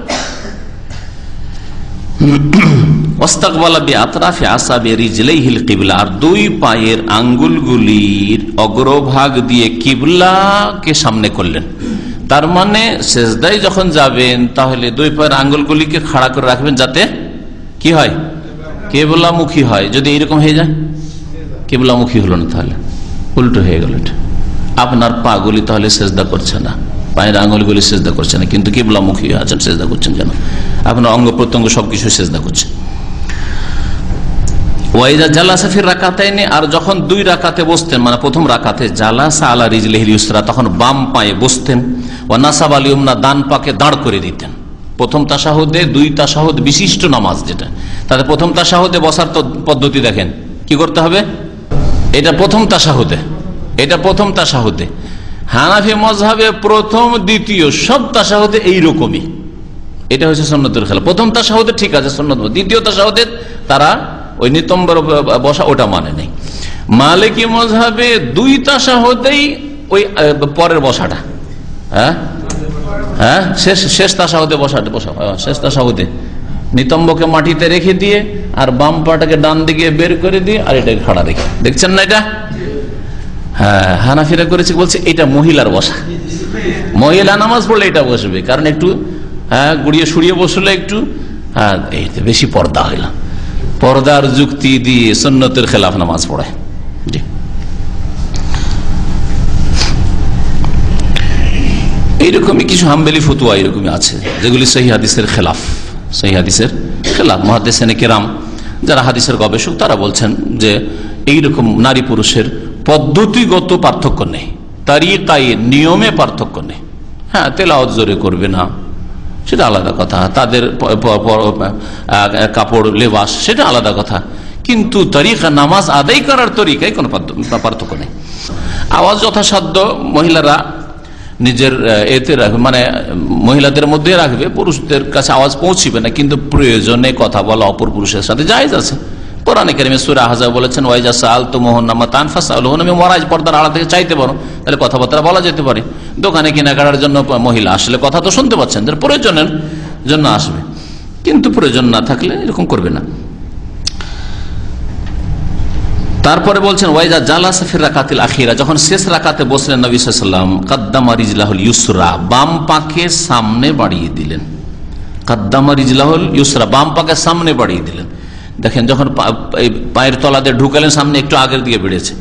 ওয়াস্তাকবালা বিআতরাফি আসাবি রিজলাইহিল কিবলা, আর 2 পায়ের আঙ্গুলগুলির অগ্রভাগ দিয়ে কিবলাকে সামনে করলেন। তার মানে সেজদায় যখন যাবেন তাহলে 2 পায়ের আঙ্গুলগুলিকে খাড়া করে রাখবেন, যাতে কি হয়? কিবলামুখী হয়। যদি এরকম হয়ে যায়, কিবলামুখী হলো না, তাহলে উল্টো হয়ে গেল, আপনার পা গুলি তাহলে সেজদা করছে না, পায়ের আঙ্গুলগুলি সেজদা করছে না, কিন্তু কিবলামুখী আছেন, সেজদা করছেন কেন? আপনার অঙ্গ প্রত্যঙ্গ সবকিছু সেজদা করছে। ওয়াইদা জালাসা ফির রাকাতাইনি, আর যখন 2 রাকাতে বসতেন, মানে প্রথম রাকাতে জালাসা আলা রিজলিহিল ইউসরা, তখন বাম পায়ে বসতেন, ওয়া নাসাব আল ইউমনা, ডান পাকে দাঁড় করে দিতেন। প্রথম তাশাহুদে, 2 তাশাহুদ বিশিষ্ট নামাজ যেটা, তাতে প্রথম তাশাহুদে বসার পদ্ধতি দেখেন কি করতে হবে। এটা প্রথম তাশাহুদে, এটা প্রথম তাশাহুদে। হানাফি মাযহাবে প্রথম দ্বিতীয় সব তাশাহুদে এইরকমই, এটা হচ্ছে সুন্নতের খেলাফ। প্রথম তাশাহুদে ঠিক আছে সুন্নত, দ্বিতীয় তাশাহুদে তারা ওই নিতম্বর বসা ওটা মানে নেই। মালিকি মাযহাবে দুই তাশাহুদেই ওই পরের বসাটা, হ্যাঁ শেষ তাশাহুদে বসা, শেষ তাশাহুদে নিতম্বকে মাটিতে রেখে দিয়ে আর বাম পাটাকে ডান দিকে বের করে দিয়ে আর এটাকে খাড়া রেখে, দেখছেন না এটা? হ্যাঁ, হানাফিরা করেছে, বলছে এটা মহিলার বসা, মহিলা নামাজ পড়লে এটা বসবে, কারণ একটু গুড়িয়ে সুড়িয়ে বসলে একটু এইটা বেশি পর্দা হইল, পর্দার যুক্তি দিয়ে সুন্নতের খেলাফ নামাজ পড়ায়। জি, এইরকমই কিছু হাম্বলি ফতুয়া এরকমই আছে যেগুলি সহিহ হাদিসের খেলাফ, সহিহ হাদিসের খেলাফ। মুহাদ্দিসিনে কেরাম যারা হাদিসের গবেষক তারা বলছেন যে এইরকম নারী পুরুষের পদ্ধতিগত পার্থক্য নেই, তারিকায়ে নিয়মে পার্থক্য নেই। হ্যাঁ, তেলাওয়াত জোরে করবে না সেটা আলাদা কথা, তাদের কাপড় লেবাস সেটা আলাদা কথা, কিন্তু তরিকা নামাজ আদায় করার তরিকায় কোনো পার্থক্য নেই। আওয়াজ যথাসাধ্য মহিলারা নিজের এতে রাখবে, মানে মহিলাদের মধ্যে রাখবে, পুরুষদের কাছে আওয়াজ পৌঁছিবে না, কিন্তু প্রয়োজনে কথা বলা অপর পুরুষের সাথে জায়েজ আছে। কোরআনে কারিমে সূরা আহজাব বলেছেন ওয়াইজা সাআলতুমুহুন্না মাতান ফাসআলুহুন্না মিন ওয়ারাই, পর্দার আড়াল থেকে চাইতে পারো, তাহলে কথাবার্তা বলা যেতে পারে। দোকানে কেনাকাটার জন্য মহিলা আসলে কথা তো শুনতে পাচ্ছেন, প্রয়োজনের জন্য আসবে, কিন্তু প্রয়োজন না থাকলে এরকম করবে না। তারপরে বলছেন ওয়াইজা জালাসা ফির রাকাতিল আখিরা, যখন শেষ রাকাতে বসলেন নবী সাল্লাল্লাহু আলাইহি ওয়াসাল্লাম কাদ্দামা রিজলাহুল ইউসরা, বাম পাকে সামনে বাড়িয়ে দিলেন। কাদ্দামা রিজলাহুল ইউসরা, বাম পাকে সামনে বাড়িয়ে দিলেন। দেখেন যখন পায়ের তলাতে ঢুকালেন সামনে একটু আগের দিকে বেড়েছে।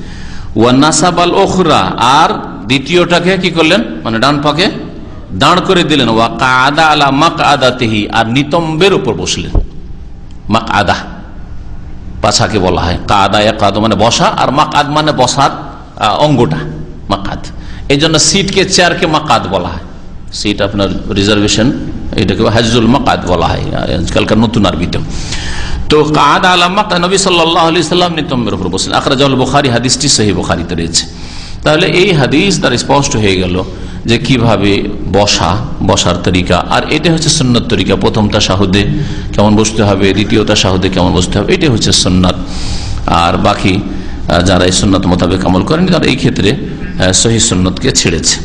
ওয়া নাসাবাল উখরা, আর দ্বিতীয়টাকে কি করলেন, মানে ডান পাকে দাঁড় করে দিলেন। ওয়া কাআদা আলা মাকআদাতিহি, আর নিতম্বের উপর বসলেন। মাকআদা পাছাকে বলা হয়, কাদা ইয়াকাদ মানে বসা, আর মাকাদ মানে বসার অঙ্গটা মাকাদ। এই জন্য সিটকে চেয়ারকে মাকাদ বলা হয়, সিট আপনার রিজার্ভেশন এটাকে হাজুল মাকাদ বলা হয় আজকালকার নতুন আরবিতে। তো কাদা আলা মাকাদ, নবী সাল্লাল্লাহু আলাইহি সাল্লাম নিতম্বের উপর বসলেন। আখরাজাহুল বুখারী, হাদিসটি সহিহ বুখারীতে রয়েছে। তাহলে এই হাদিস দ্বারা স্পষ্ট হয়ে গেল যে কিভাবে বসার তরিকা, আর এটা হচ্ছে সুন্নত তরিকা। প্রথম তাশাহুদে কেমন বসতে হবে, দ্বিতীয় তাশাহুদে কেমন বসতে হবে, এটাই হচ্ছে সুন্নাত। আর বাকি যারা এই সুন্নাত মোতাবেক আমল করেন তারা এই ক্ষেত্রে সহিহ সুন্নতকে ছেড়েছে।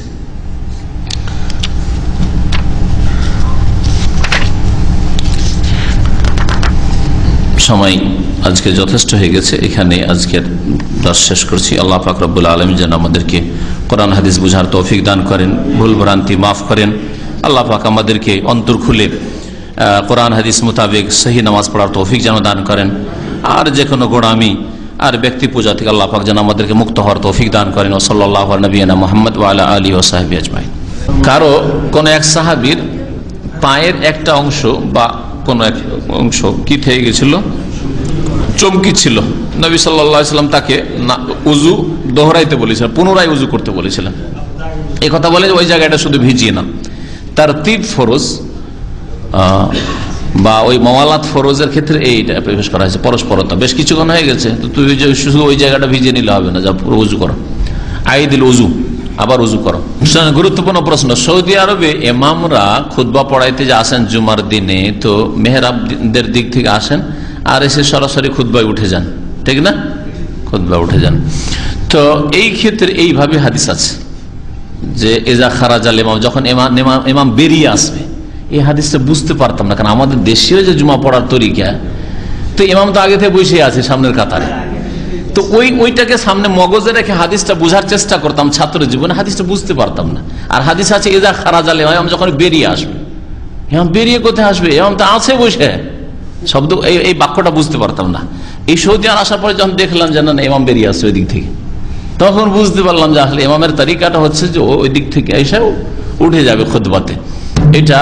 সময় আজকে যথেষ্ট হয়ে গেছে, এখানে আজকের দর্শ শেষ করছি। আল্লাহ পাক রব্বুল আলামিন যেন আমাদেরকে কোরআন হাদিস বুঝার তৌফিক দান করেন, ভুল ভ্রান্তি মাফ করেন। আল্লাহ পাক আমাদেরকে অন্তর খুলে কোরআন হাদিস মোতাবেক সহি নামাজ পড়ার তৌফিক যেন দান করেন। আর যে কোনো গোড়ামি আর ব্যক্তি পূজা থেকে আল্লাহ পাক যেন আমাদেরকে মুক্ত হওয়ার তৌফিক দান করেন। সাল্লাল্লাহু আলা নবিয়িনা মুহাম্মদ ওয়া আলা আলিহি ওয়া সাহবিহি আজমাইন। কারো কোন এক সাহাবীর পায়ের একটা অংশ বা কোন এক অংশ কি থেকে গেছিল, চমকি ছিল। নবী সাল্লাল্লাহু আলাইহি ওয়াসাল্লাম তাকে উযু দোহরাইতে বলেছিলেন, পুনরায় উযু করতে বলেছিলেন। এই কথা বলে ওই জায়গাটা শুধু ভিজিয়ে না, তারতিব ফরজ বা ওই মাওয়ালাত ফরজের ক্ষেত্রে এইটা প্রবেশ করা হয়েছে, পরস্পরতা। বেশ কিছুক্ষণ হয়ে গেছে, তো তুই শুধু ওই জায়গাটা ভিজিয়ে নিলে হবে না, যা পুরো উযু করো, আইদিল উযু, আবার উযু করো। গুরুত্বপূর্ণ প্রশ্ন, সৌদি আরবে ইমামরা খুতবা পড়াইতে যে আসেন জুমার দিনে, তো মেহরাবদের দিক থেকে আসেন আর এসে সরাসরি খুতবায় উঠে যান, ঠিক না? খুতবা উঠে যান। তো এই ক্ষেত্রে এইভাবে হাদিস আছে যে এজা খারাজাল ইমাম, যখন ইমাম বেরিয়ে আসবে। এই হাদিসটা বুঝতে পারতাম না, কারণ আমাদের দেশেও যে জুমা পড়ার তরিকা, তো ইমাম তো আগে থেকে বসে আছে সামনের কাতারে, তো ওইটাকে সামনে মগজে রেখে হাদিসটা বোঝার চেষ্টা করতাম ছাত্র জীবনে, হাদিসটা বুঝতে পারতাম না। আর হাদিস আছে এজা খারাজাল ইমাম, যখন বেরিয়ে আসবে। ইমাম বেরিয়ে কোথায় আসবে, ইমাম তো আছে বসে, শব্দ এই বাক্যটা বুঝতে পারতাম না। এই সৌদি আর আসার পরে যখন দেখলাম যে না ইমাম বেরিয়ে আসছে ওই দিক থেকে, তখন বুঝতে পারলাম যে আসলে ইমামের তরিকাটা হচ্ছে যে ওই দিক থেকে এসে উঠে যাবে খুতবাতে। এটা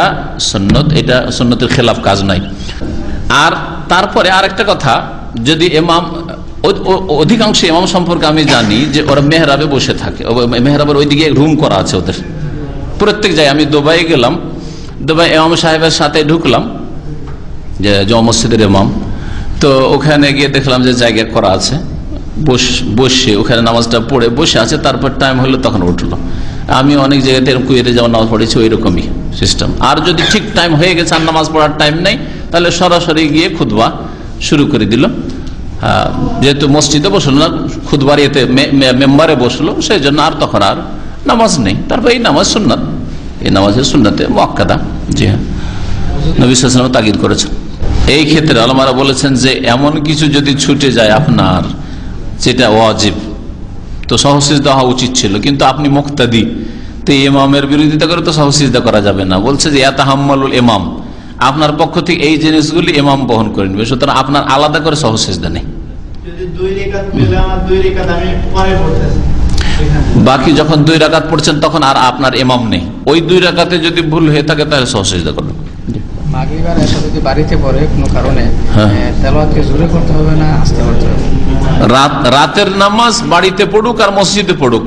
সুন্নত, এটা সুন্নতের খেলাফ কাজ নাই। আর তারপরে আরেকটা কথা, যদি ইমাম, অধিকাংশ ইমাম সম্পর্কে আমি জানি যে ওরা মেহরাবে বসে থাকে, মেহরাবের ওইদিকে রুম করা আছে ওদের প্রত্যেক জায়গায়। আমি দুবাই গেলাম, দুবাই ইমাম সাহেবের সাথে ঢুকলাম, যে জমা মসজিদের ইমাম, তো ওখানে গিয়ে দেখলাম যে জায়গা করা আছে, বসে ওখানে নামাজটা পড়ে বসে আছে। তারপর টাইম হলো তখন উঠলো। আমি অনেক জায়গাতে কুয়েতে যেমন নামাজ পড়েছি ওই রকমই সিস্টেম। আর যদি ঠিক টাইম হয়ে গেছে আর নামাজ পড়ার টাইম নেই, তাহলে সরাসরি গিয়ে খুতবা শুরু করে দিল। যেহেতু মসজিদে বসলো না, খুতবার ইয়েতে মেম্বারে বসলো, সেই জন্য আর তখন আর নামাজ নেই। তারপর এই নামাজ সুন্নাত, এই নামাজের সুন্নাতে মুআক্কাদা। জি হ্যাঁ, নবী সাল্লাল্লাহু আলাইহি ওয়াসাল্লাম তাগিদ করেছেন। এই ক্ষেত্রে আলেমরা বলেছেন যে এমন কিছু যদি ছুটে যায় আপনার, যেটা ওয়াজিব, তো সহসিজদা হওয়া উচিত ছিল, কিন্তু আপনি মুক্তাদি, তো ইমামের বিরোধিতা করে তো সহসিজদা করা যাবে না। বলছে যে ইয়াতাহাম্মালুল ইমাম, আপনার পক্ষ থেকে এই জিনিসগুলি ইমাম বহন করে নেবে, সুতরাং আপনার আলাদা করে সহসিজদা নেই। বাকি যখন 2 রাকাত পড়ছেন তখন আর আপনার ইমাম নেই, ওই 2 রাকাতে যদি ভুল হয়ে থাকে তাহলে সহসিজদা করবেন। মাগরিবের এশা যদি বাড়িতে পড়ে কোনো কারণে, তেলাওয়াত কি জোরে করতে হবে না আস্তে করতে হবে? রাতের নামাজ বাড়িতে পড়ুক আর মসজিদে পড়ুক,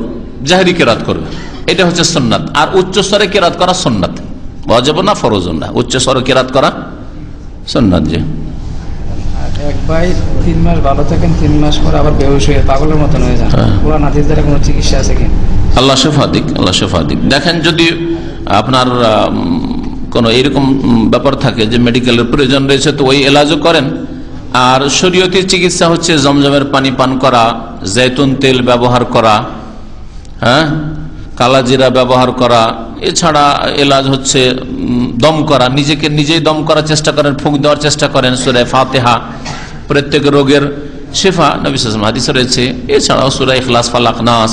জাহেরি কেরাত করবে, এটা হচ্ছে সুন্নাত। আর উচ্চস্বরে কেরাত করা সুন্নাত, ওয়াজিব না ফরজ না, উচ্চস্বরে কেরাত করা সুন্নাত। যে এক ভাই 3 মাস ভালো থাকেন, 3 মাস পর আবার বেহুশ হয়ে পাগলের মতন হয়ে যান, কোরআন হাদিস দ্বারা কোনো চিকিৎসা আছে কি? আল্লাহ শেফা দিক, আল্লাহ শেফা দিক। দেখেন, যদি আপনার কোনো এইরকম ব্যাপার থাকে যে মেডিকেলের প্রয়োজন রয়েছে, তো ওই এলাজও করেন। আর শরীয়তি চিকিৎসা হচ্ছে জমজমের পানি পান করা, জৈতুন তেল ব্যবহার করা, হ্যাঁ, কালাজিরা ব্যবহার করা। এছাড়া এলাজ হচ্ছে দম করা, নিজেকে নিজেই দম করার চেষ্টা করেন, ফুঁক দেওয়ার চেষ্টা করেন, সূরা ফাতিহা। প্রত্যেক রোগের শেফা নবী সাল্লাল্লাহু আলাইহি ওয়াসাল্লাম হাদিসে রয়েছে। এছাড়াও সূরা ইখলাস, ফালাক, নাস।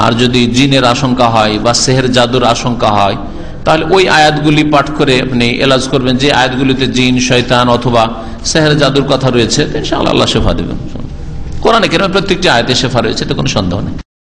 আর যদি জিনের আশঙ্কা হয় বা সেহের জাদুর আশঙ্কা হয়, তাহলে ওই আয়াতগুলি পাঠ করে আপনি এলাজ করবেন, যে আয়াতগুলিতে জিন, শয়তান অথবা সেহের জাদুর কথা রয়েছে, ইনশাআল্লাহ আল্লাহ শেফা দেবেন। কোরআনে কারীমে প্রত্যেকটি আয়াতে শেফা রয়েছে, তো কোনো সন্দেহ নেই।